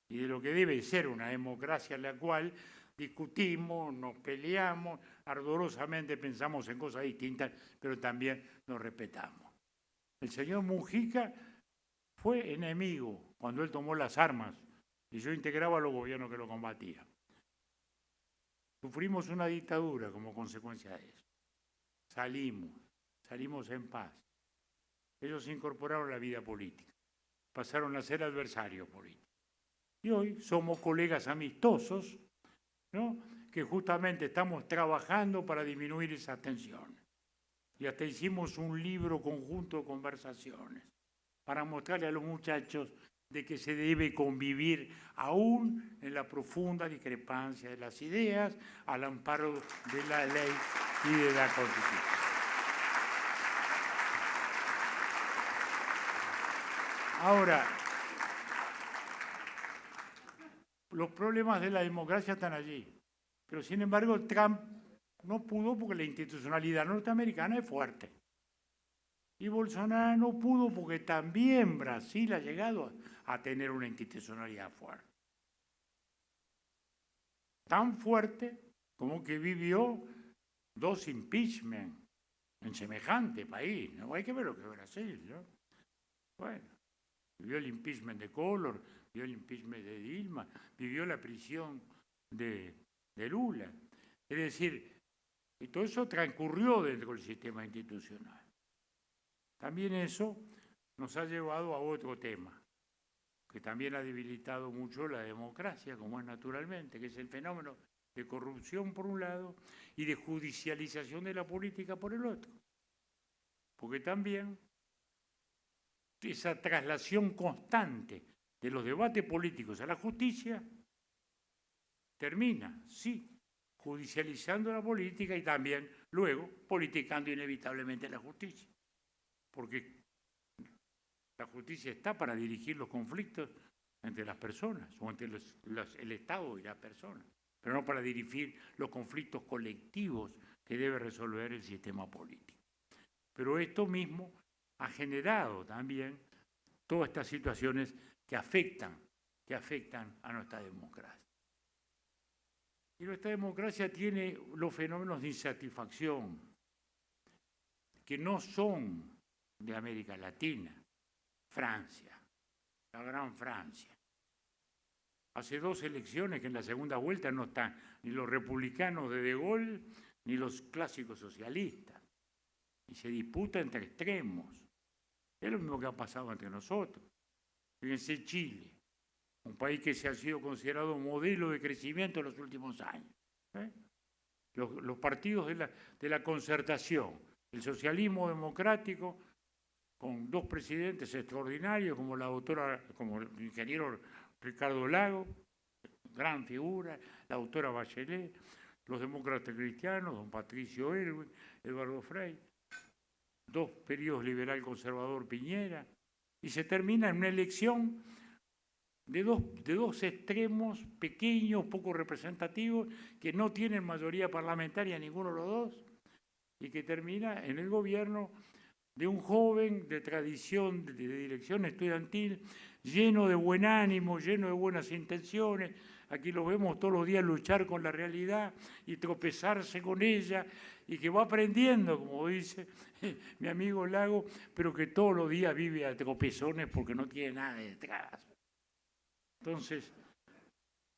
y de lo que debe ser una democracia en la cual discutimos, nos peleamos, ardorosamente pensamos en cosas distintas, pero también nos respetamos. El señor Mujica fue enemigo cuando él tomó las armas y yo integraba a los gobiernos que lo combatían. Sufrimos una dictadura como consecuencia de eso. Salimos en paz. Ellos se incorporaron a la vida política, pasaron a ser adversarios políticos. Y hoy somos colegas amistosos, ¿no?, que justamente estamos trabajando para disminuir esas tensiones. Y hasta hicimos un libro conjunto de conversaciones para mostrarle a los muchachos de que se debe convivir aún en la profunda discrepancia de las ideas al amparo de la ley y de la Constitución. Ahora, los problemas de la democracia están allí, pero sin embargo Trump no pudo porque la institucionalidad norteamericana es fuerte. Y Bolsonaro no pudo porque también Brasil ha llegado a tener una institucionalidad fuerte. Tan fuerte como que vivió 2 impeachment en semejante país, ¿no? Hay que ver lo que es Brasil, ¿no? Bueno, vivió el impeachment de Collor, vivió el impeachment de Dilma, vivió la prisión de Lula. Es decir, y todo eso transcurrió dentro del sistema institucional. También eso nos ha llevado a otro tema, que también ha debilitado mucho la democracia, como es naturalmente, que es el fenómeno de corrupción por un lado y de judicialización de la política por el otro. Porque también esa traslación constante de los debates políticos a la justicia termina, sí, judicializando la política y también luego politicando inevitablemente la justicia. Porque la justicia está para dirigir los conflictos entre las personas o entre el Estado y las personas, pero no para dirigir los conflictos colectivos que debe resolver el sistema político. Pero esto mismo ha generado también todas estas situaciones que afectan a nuestra democracia. Y nuestra democracia tiene los fenómenos de insatisfacción que no son de América Latina. Francia, la gran Francia. Hace 2 elecciones que en la segunda vuelta no están ni los republicanos de Gaulle ni los clásicos socialistas. Y se disputa entre extremos. Es lo mismo que ha pasado entre nosotros. Fíjense Chile, un país que se ha sido considerado modelo de crecimiento en los últimos años. Los partidos de la concertación, El socialismo democrático, con dos presidentes extraordinarios como como el ingeniero Ricardo Lagos, gran figura, la doctora Bachelet, los demócratas cristianos, don Patricio Aylwin, Eduardo Frei, dos periodos liberal-conservador Piñera, y se termina en una elección de dos extremos pequeños, poco representativos, que no tienen mayoría parlamentaria ninguno de los dos, y que termina en el gobierno de un joven de tradición, de dirección estudiantil, lleno de buen ánimo, lleno de buenas intenciones. Aquí lo vemos todos los días luchar con la realidad y tropezarse con ella, y que va aprendiendo, como dice mi amigo Lago, pero que todos los días vive a tropezones porque no tiene nada detrás. Entonces,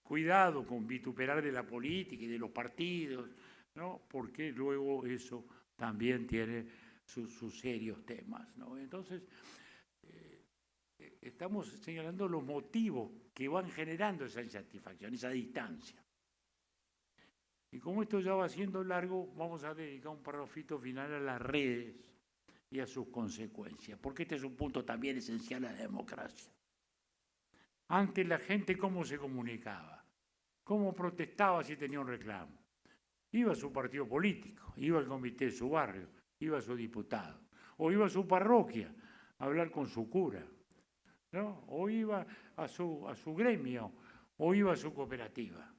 cuidado con vituperar de la política y de los partidos, ¿no? Porque luego eso también tiene sus serios temas, ¿no? Entonces, estamos señalando los motivos que van generando esa insatisfacción, esa distancia. Y como esto ya va siendo largo, vamos a dedicar un parrafito final a las redes y a sus consecuencias, porque este es un punto también esencial a la democracia. Antes la gente, ¿cómo se comunicaba? ¿Cómo protestaba si tenía un reclamo? Iba a su partido político, iba al comité de su barrio, iba a su diputado, o iba a su parroquia a hablar con su cura, ¿no? O iba a su gremio, o iba a su cooperativa.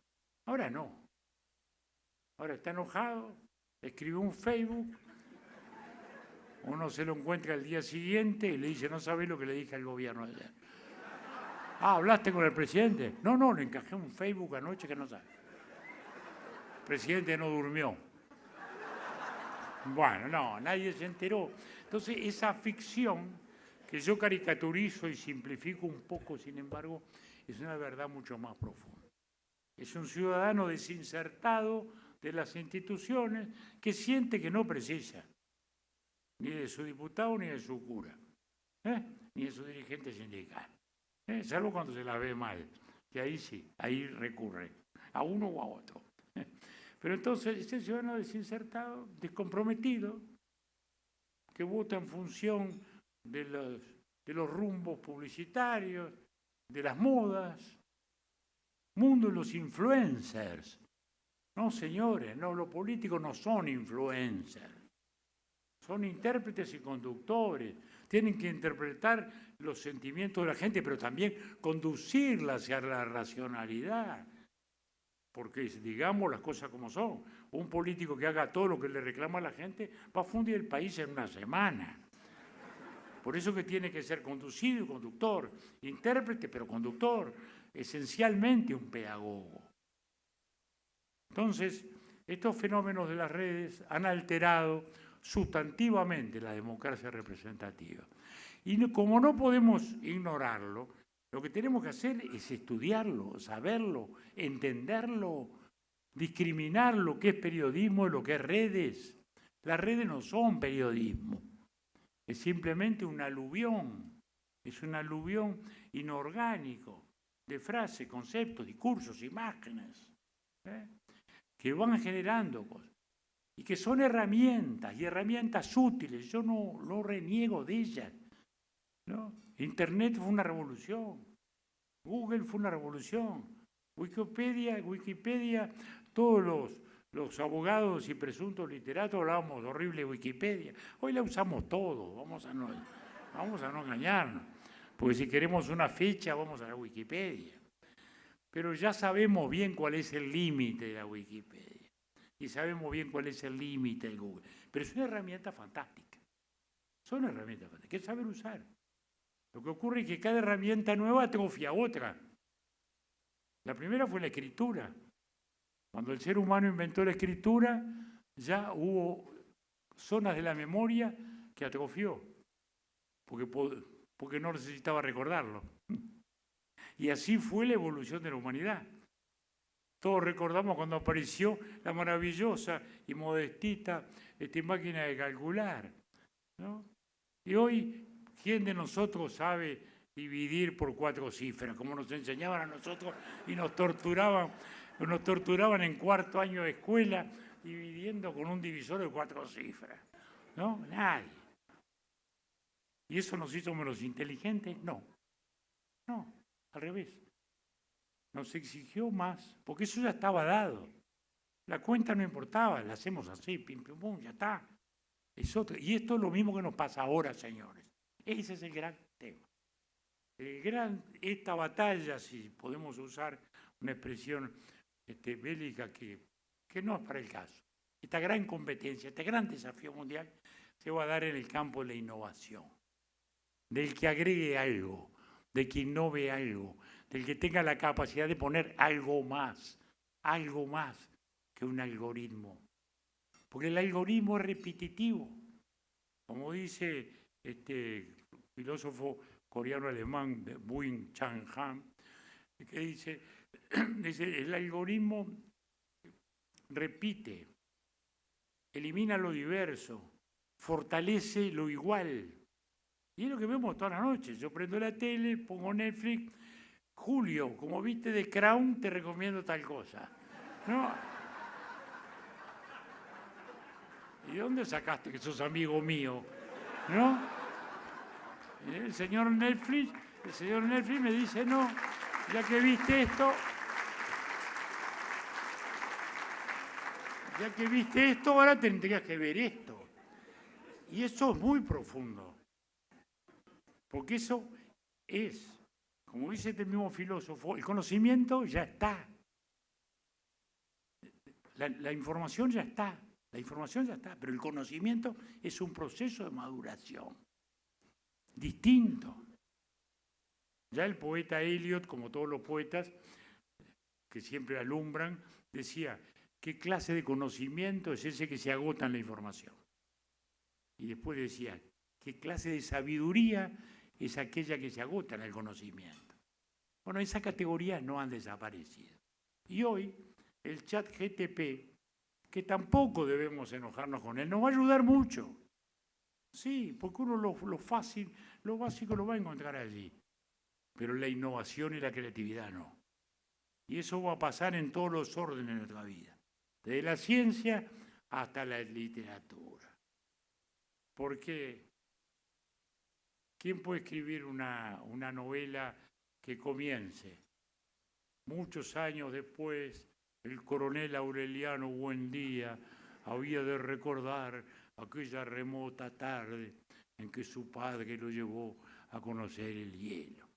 Ahora no. Ahora está enojado, escribe un Facebook, uno se lo encuentra al día siguiente y le dice, no sabés lo que le dije al gobierno ayer. Ah, ¿hablaste con el presidente? No, le encajé un Facebook anoche que no sabe. El presidente no durmió. Bueno, no, nadie se enteró. Entonces, esa ficción que yo caricaturizo y simplifico un poco, sin embargo, es una verdad mucho más profunda. Es un ciudadano desinsertado de las instituciones que siente que no precisa ni de su diputado ni de su cura, ni de su dirigente sindical. Salvo cuando se la ve mal, que ahí sí, ahí recurre a uno o a otro. Pero entonces este ciudadano desinsertado, descomprometido, que vota en función de los rumbos publicitarios, de las modas, mundo de los influencers. No, señores, no, los políticos no son influencers, son intérpretes y conductores. Tienen que interpretar los sentimientos de la gente, pero también conducirla hacia la racionalidad. Porque, digamos las cosas como son, un político que haga todo lo que le reclama a la gente va a fundir el país en una semana. Por eso que tiene que ser conducido y conductor, intérprete pero conductor, esencialmente un pedagogo. Entonces, estos fenómenos de las redes han alterado sustantivamente la democracia representativa. Y como no podemos ignorarlo, lo que tenemos que hacer es estudiarlo, saberlo, entenderlo, discriminar lo que es periodismo y lo que es redes. Las redes no son periodismo, es simplemente un aluvión, es un aluvión inorgánico de frases, conceptos, discursos, imágenes, que van generando cosas. Y que son herramientas, y herramientas útiles. Yo no reniego de ellas, ¿no? Internet fue una revolución, Google fue una revolución, Wikipedia, todos los abogados y presuntos literatos hablábamos de horrible Wikipedia. Hoy la usamos todos, vamos a no engañarnos, porque si queremos una fecha vamos a la Wikipedia. Pero ya sabemos bien cuál es el límite de la Wikipedia. Y sabemos bien cuál es el límite de Google. Pero es una herramienta fantástica. Son herramientas fantásticas. Hay que saber usar. Lo que ocurre es que cada herramienta nueva atrofia otra. La primera fue la escritura. Cuando el ser humano inventó la escritura, ya hubo zonas de la memoria que atrofió. Porque no necesitaba recordarlo. Y así fue la evolución de la humanidad. Todos recordamos cuando apareció la maravillosa y modestita máquina de calcular, ¿no? Y hoy, ¿quién de nosotros sabe dividir por 4 cifras? Como nos enseñaban a nosotros y nos torturaban en cuarto año de escuela, dividiendo con un divisor de 4 cifras. ¿no? Nadie. ¿Y eso nos hizo menos inteligentes? No. No, al revés. Nos exigió más, porque eso ya estaba dado. La cuenta no importaba, la hacemos así, pim, pim, pum, ya está. Y esto es lo mismo que nos pasa ahora, señores. Ese es el gran tema. Esta batalla, si podemos usar una expresión bélica que no es para el caso, esta gran competencia, este gran desafío mundial, se va a dar en el campo de la innovación, del que agregue algo, del que innove algo, del que tenga la capacidad de poner algo más que un algoritmo. Porque el algoritmo es repetitivo. Como dice este filósofo coreano-alemán Byung Chang Han, que dice, el algoritmo repite, elimina lo diverso, fortalece lo igual. Y es lo que vemos toda la noche. Yo prendo la tele, pongo Netflix, Julio, como viste de Crown, te recomiendo tal cosa. ¿No? ¿Y de dónde sacaste que sos amigo mío? ¿No? El señor Netflix me dice, no, ya que viste esto, ahora tendrías que ver esto. Y eso es muy profundo. Porque eso es, como dice este mismo filósofo, el conocimiento ya está. La información ya está. La información ya está, pero el conocimiento es un proceso de maduración distinto. Ya el poeta Eliot, como todos los poetas que siempre alumbran, decía, ¿qué clase de conocimiento es ese que se agota en la información? Y después decía, ¿qué clase de sabiduría es aquella que se agota en el conocimiento? Bueno, esas categorías no han desaparecido. Y hoy, el ChatGPT, que tampoco debemos enojarnos con él, nos va a ayudar mucho. Sí, porque uno lo fácil, lo básico lo va a encontrar allí. Pero la innovación y la creatividad no. Y eso va a pasar en todos los órdenes de nuestra vida. Desde la ciencia hasta la literatura. Porque ¿quién puede escribir una novela que comience? Muchos años después, el coronel Aureliano Buendía había de recordar aquella remota tarde en que su padre lo llevó a conocer el hielo.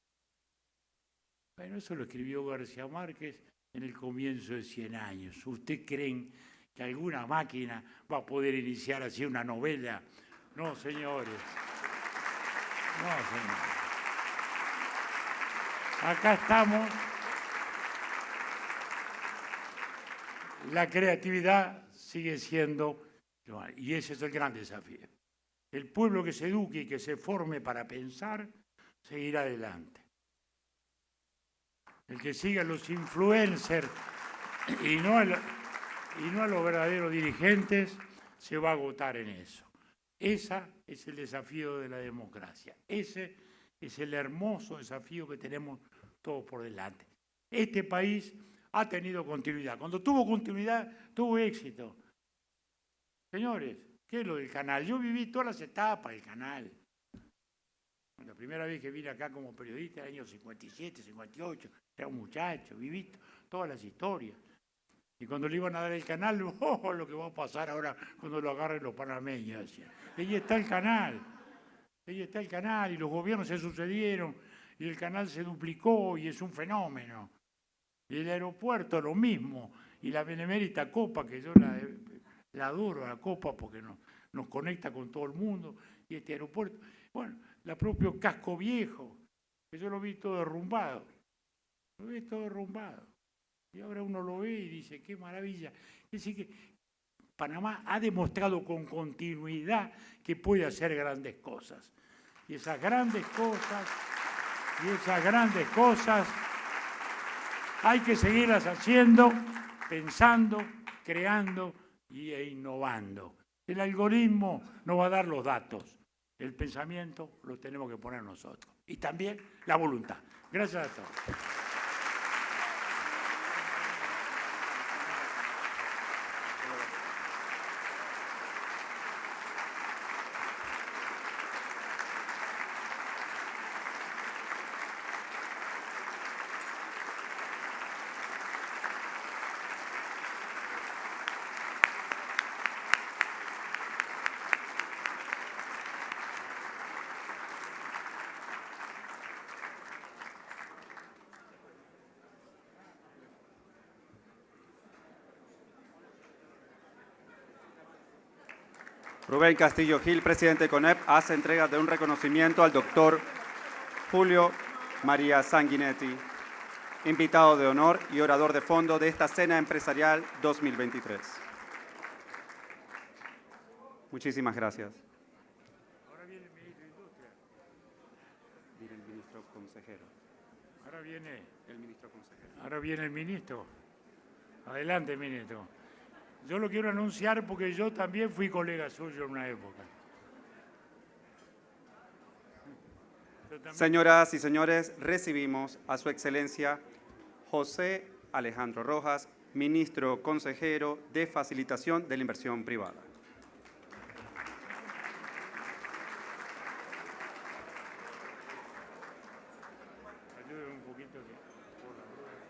Bueno, eso lo escribió García Márquez en el comienzo de 100 años. ¿Ustedes creen que alguna máquina va a poder iniciar así una novela? No, señores. No, señores. Acá estamos. La creatividad sigue siendo, y ese es el gran desafío. El pueblo que se eduque y que se forme para pensar, seguirá adelante. El que siga a los influencers y no a los verdaderos dirigentes, se va a agotar en eso. Ese es el desafío de la democracia. Ese es el hermoso desafío que tenemos todos por delante. Este país ha tenido continuidad. Cuando tuvo continuidad, tuvo éxito. Señores, ¿qué es lo del canal? Yo viví todas las etapas del canal. La primera vez que vine acá como periodista, en el año 57, 58, era un muchacho, viví todas las historias. Y cuando le iban a dar el canal, lo que va a pasar ahora cuando lo agarren los panameños. Decía. Ahí está el canal. Ahí está el canal, y los gobiernos se sucedieron, y el canal se duplicó, y es un fenómeno. Y el aeropuerto lo mismo, y la benemérita Copa, que yo la adoro, la Copa, porque nos conecta con todo el mundo, y este aeropuerto, bueno, la propio Casco Viejo, que yo lo vi todo derrumbado, y ahora uno lo ve y dice, qué maravilla. Es decir, que Panamá ha demostrado con continuidad que puede hacer grandes cosas, y esas grandes cosas, hay que seguirlas haciendo, pensando, creando e innovando. El algoritmo nos va a dar los datos. El pensamiento lo tenemos que poner nosotros. Y también la voluntad. Gracias a todos. Rubén Castillo Gil, presidente de CONEP, hace entrega de un reconocimiento al doctor Julio María Sanguinetti, invitado de honor y orador de fondo de esta Cena Empresarial 2023. Muchísimas gracias. Ahora viene el ministro de Industria. Viene el ministro consejero. Ahora viene El ministro consejero. Ahora viene el ministro. Adelante, ministro. Yo lo quiero anunciar porque yo también fui colega suyo en una época. Señoras y señores, recibimos a Su Excelencia José Alejandro Rojas, ministro consejero de Facilitación de la Inversión Privada. Ayúdeme un poquito que por la rueda.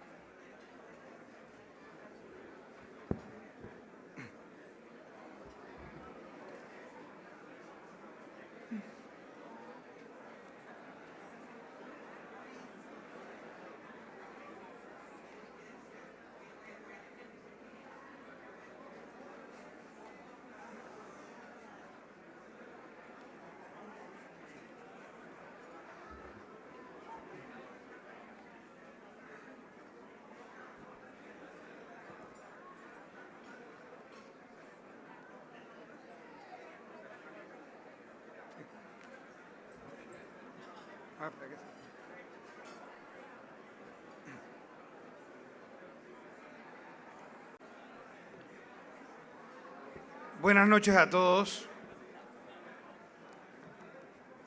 Buenas noches a todos.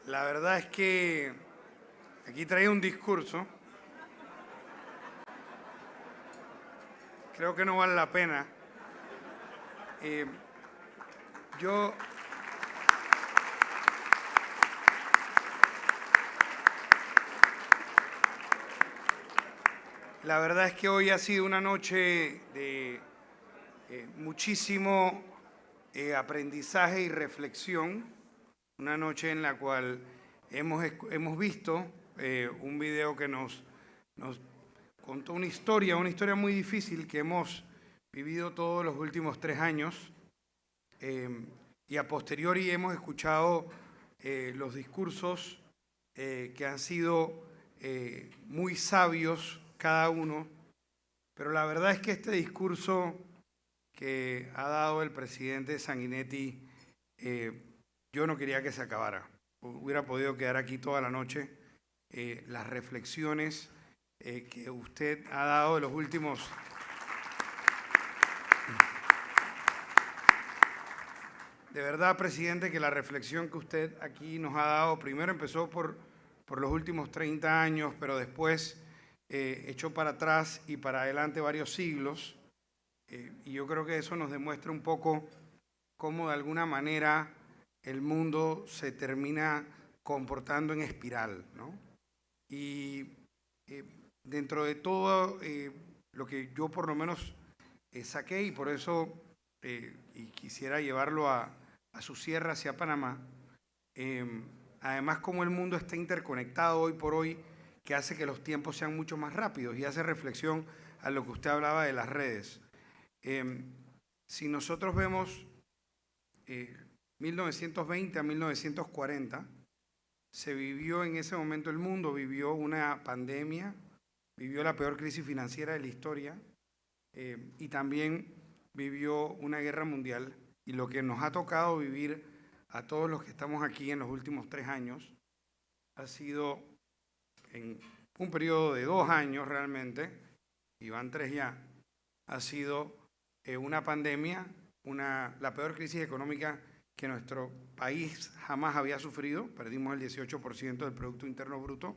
La verdad es que aquí traía un discurso. Creo que no vale la pena. La verdad es que hoy ha sido una noche de muchísimo aprendizaje y reflexión, una noche en la cual hemos visto un video que nos contó una historia muy difícil que hemos vivido todos los últimos 3 años y a posteriori hemos escuchado los discursos que han sido muy sabios cada uno, pero la verdad es que este discurso que ha dado el presidente Sanguinetti, yo no quería que se acabara. Hubiera podido quedar aquí toda la noche. Las reflexiones que usted ha dado de los últimos... De verdad, presidente, que la reflexión que usted aquí nos ha dado, primero empezó por los últimos 30 años, pero después echó para atrás y para adelante varios siglos. Y yo creo que eso nos demuestra un poco cómo de alguna manera el mundo se termina comportando en espiral, ¿no? Y dentro de todo lo que yo por lo menos saqué, y por eso y quisiera llevarlo a su cierre hacia Panamá, además como el mundo está interconectado hoy por hoy, que hace que los tiempos sean mucho más rápidos y hace reflexión a lo que usted hablaba de las redes. Si nosotros vemos 1920 a 1940, se vivió en ese momento el mundo, vivió una pandemia, vivió la peor crisis financiera de la historia y también vivió una guerra mundial. Y lo que nos ha tocado vivir a todos los que estamos aquí en los últimos 3 años ha sido en un periodo de 2 años realmente, y van 3 ya, ha sido una pandemia, la peor crisis económica que nuestro país jamás había sufrido. Perdimos el 18% del Producto Interno Bruto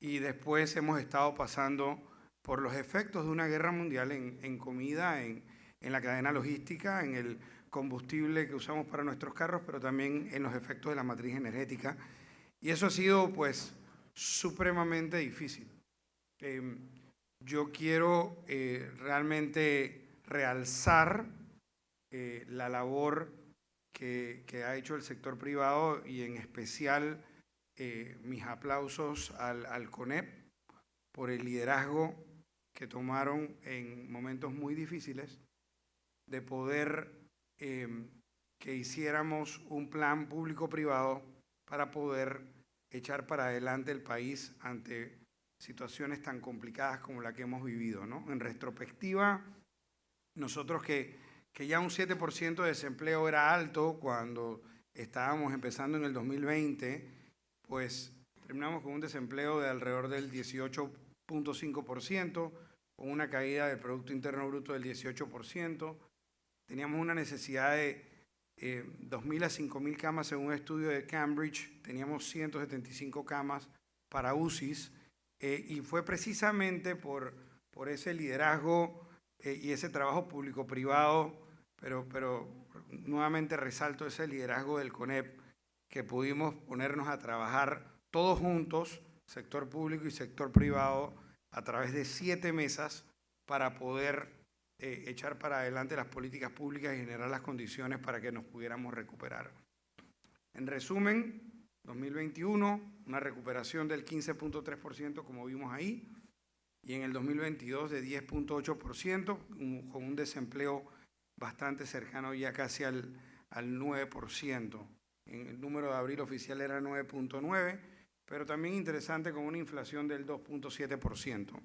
y después hemos estado pasando por los efectos de una guerra mundial en comida, en la cadena logística, en el combustible que usamos para nuestros carros, pero también en los efectos de la matriz energética. Y eso ha sido pues supremamente difícil. Yo quiero realmente realzar la labor que ha hecho el sector privado y en especial mis aplausos al CONEP por el liderazgo que tomaron en momentos muy difíciles de poder que hiciéramos un plan público-privado para poder echar para adelante el país ante situaciones tan complicadas como la que hemos vivido, ¿no? En retrospectiva, nosotros que ya un 7% de desempleo era alto cuando estábamos empezando en el 2020, pues terminamos con un desempleo de alrededor del 18.5%, con una caída del Producto Interno Bruto del 18%. Teníamos una necesidad de 2.000 a 5.000 camas según un estudio de Cambridge. Teníamos 175 camas para UCIs. Y fue precisamente por ese liderazgo y ese trabajo público-privado, pero nuevamente resalto ese liderazgo del CONEP, que pudimos ponernos a trabajar todos juntos, sector público y sector privado, a través de 7 mesas para poder echar para adelante las políticas públicas y generar las condiciones para que nos pudiéramos recuperar. En resumen, 2021, una recuperación del 15.3%, como vimos ahí, y en el 2022 de 10.8%, con un desempleo bastante cercano ya casi al 9%. En el número de abril oficial era 9.9%, pero también interesante con una inflación del 2.7%.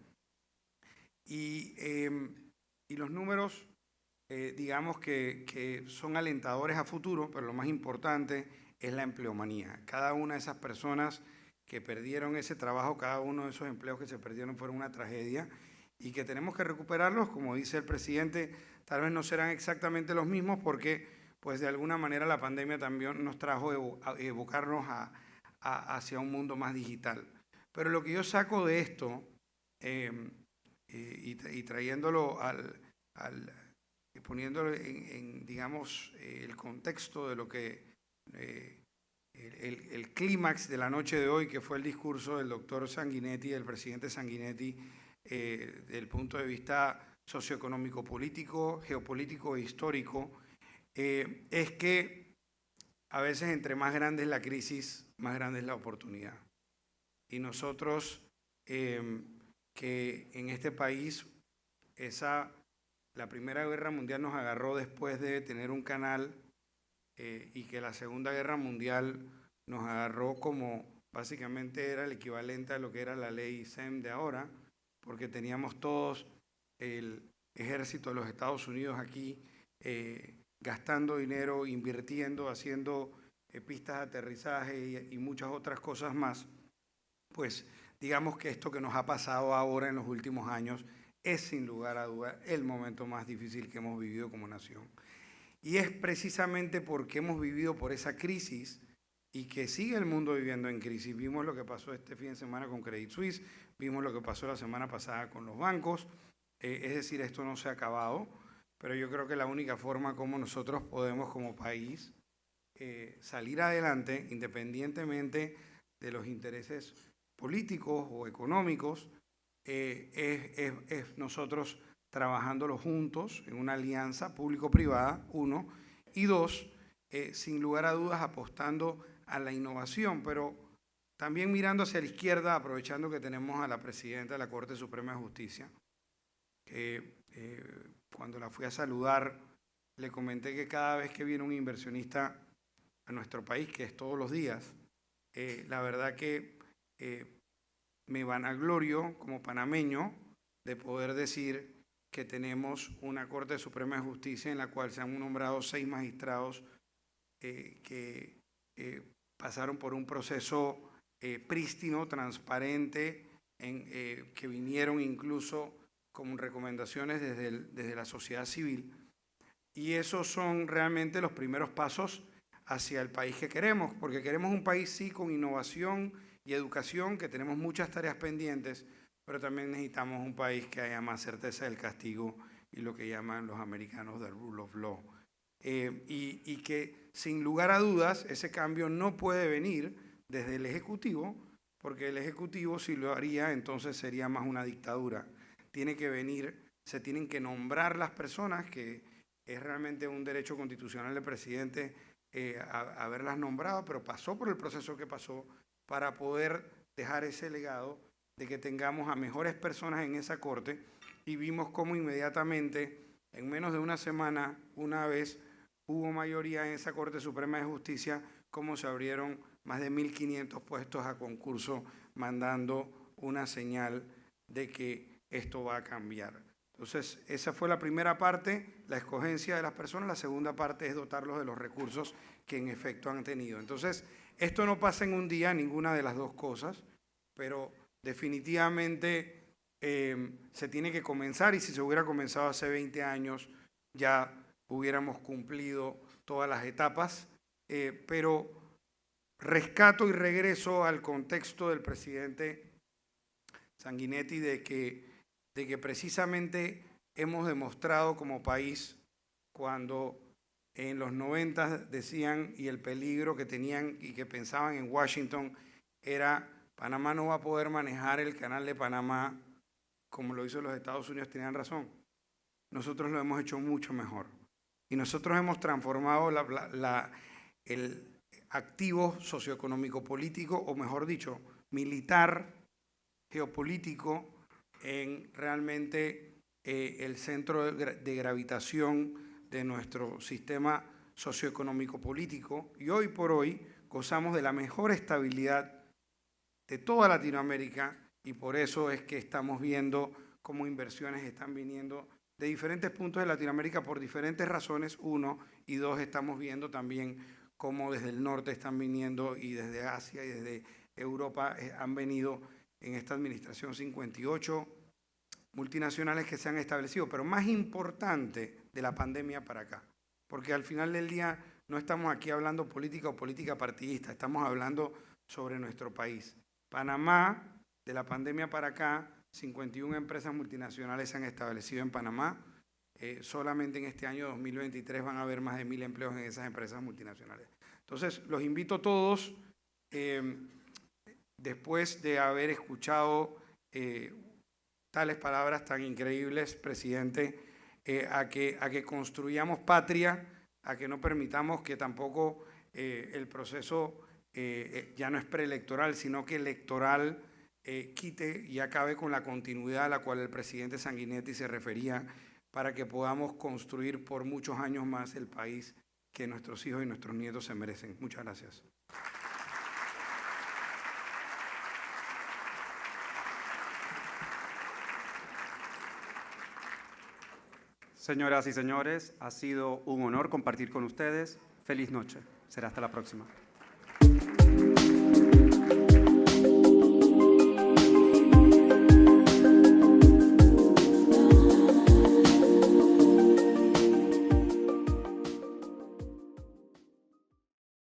Y los números, digamos que son alentadores a futuro, pero lo más importante es la empleomanía. Cada una de esas personas que perdieron ese trabajo, cada uno de esos empleos que se perdieron fueron una tragedia y que tenemos que recuperarlos, como dice el presidente, tal vez no serán exactamente los mismos porque pues de alguna manera la pandemia también nos trajo a evocarnos hacia un mundo más digital. Pero lo que yo saco de esto y trayéndolo poniéndolo en digamos, el contexto de lo que el clímax de la noche de hoy, que fue el discurso del doctor Sanguinetti, del presidente Sanguinetti, desde el punto de vista socioeconómico, político, geopolítico e histórico, es que a veces entre más grande es la crisis, más grande es la oportunidad. Y nosotros, que en este país, la Primera Guerra Mundial nos agarró después de tener un canal y que la Segunda Guerra Mundial nos agarró como básicamente era el equivalente a lo que era la ley SEM de ahora, porque teníamos todos el ejército de los Estados Unidos aquí gastando dinero, invirtiendo, haciendo pistas de aterrizaje y muchas otras cosas más. Pues digamos que esto que nos ha pasado ahora en los últimos años es sin lugar a duda el momento más difícil que hemos vivido como nación. Y es precisamente porque hemos vivido por esa crisis y que sigue el mundo viviendo en crisis. Vimos lo que pasó este fin de semana con Credit Suisse, vimos lo que pasó la semana pasada con los bancos, es decir, esto no se ha acabado, pero yo creo que la única forma como nosotros podemos como país salir adelante, independientemente de los intereses políticos o económicos, es nosotros trabajándolo juntos en una alianza público-privada, 1, y 2, sin lugar a dudas apostando a la innovación, pero también mirando hacia la izquierda, aprovechando que tenemos a la presidenta de la Corte Suprema de Justicia, que cuando la fui a saludar le comenté que cada vez que viene un inversionista a nuestro país, que es todos los días, la verdad que me vanaglorio como panameño de poder decir que tenemos una Corte Suprema de Justicia en la cual se han nombrado 6 magistrados que pasaron por un proceso prístino, transparente, que vinieron incluso como recomendaciones desde la sociedad civil. Y esos son realmente los primeros pasos hacia el país que queremos, porque queremos un país, sí, con innovación y educación, que tenemos muchas tareas pendientes, pero también necesitamos un país que haya más certeza del castigo y lo que llaman los americanos the rule of law. Y que sin lugar a dudas ese cambio no puede venir desde el Ejecutivo, porque el Ejecutivo, si lo haría, entonces sería más una dictadura. Tiene que venir, se tienen que nombrar las personas, que es realmente un derecho constitucional del presidente haberlas nombrado, pero pasó por el proceso que pasó para poder dejar ese legado de que tengamos a mejores personas en esa corte, y vimos cómo inmediatamente, en menos de una semana, una vez hubo mayoría en esa Corte Suprema de Justicia, cómo se abrieron más de 1.500 puestos a concurso, mandando una señal de que esto va a cambiar. Entonces, esa fue la primera parte, la escogencia de las personas. La segunda parte es dotarlos de los recursos que en efecto han tenido. Entonces, esto no pasa en un día, ninguna de las dos cosas, pero definitivamente se tiene que comenzar, y si se hubiera comenzado hace 20 años ya hubiéramos cumplido todas las etapas, pero rescato y regreso al contexto del presidente Sanguinetti de que precisamente hemos demostrado como país, cuando en los 90 decían, y el peligro que tenían y que pensaban en Washington era: Panamá no va a poder manejar el canal de Panamá como lo hizo los Estados Unidos, tenían razón. Nosotros lo hemos hecho mucho mejor. Y nosotros hemos transformado el activo socioeconómico político, o mejor dicho, militar, geopolítico, en realmente el centro de gravitación de nuestro sistema socioeconómico político. Y hoy por hoy gozamos de la mejor estabilidad de toda Latinoamérica, y por eso es que estamos viendo cómo inversiones están viniendo de diferentes puntos de Latinoamérica por diferentes razones, uno, y dos, estamos viendo también cómo desde el norte están viniendo, y desde Asia y desde Europa han venido en esta administración 58 multinacionales que se han establecido. Pero más importante, de la pandemia para acá, porque al final del día no estamos aquí hablando política o política partidista, estamos hablando sobre nuestro país. Panamá, de la pandemia para acá, 51 empresas multinacionales se han establecido en Panamá. Solamente en este año 2023 van a haber más de 1.000 empleos en esas empresas multinacionales. Entonces, los invito a todos, después de haber escuchado tales palabras tan increíbles, presidente, a que construyamos patria, a que no permitamos que tampoco el proceso ya no es preelectoral, sino que electoral quite y acabe con la continuidad a la cual el presidente Sanguinetti se refería, para que podamos construir por muchos años más el país que nuestros hijos y nuestros nietos se merecen. Muchas gracias. Señoras y señores, ha sido un honor compartir con ustedes. Feliz noche. Será hasta la próxima.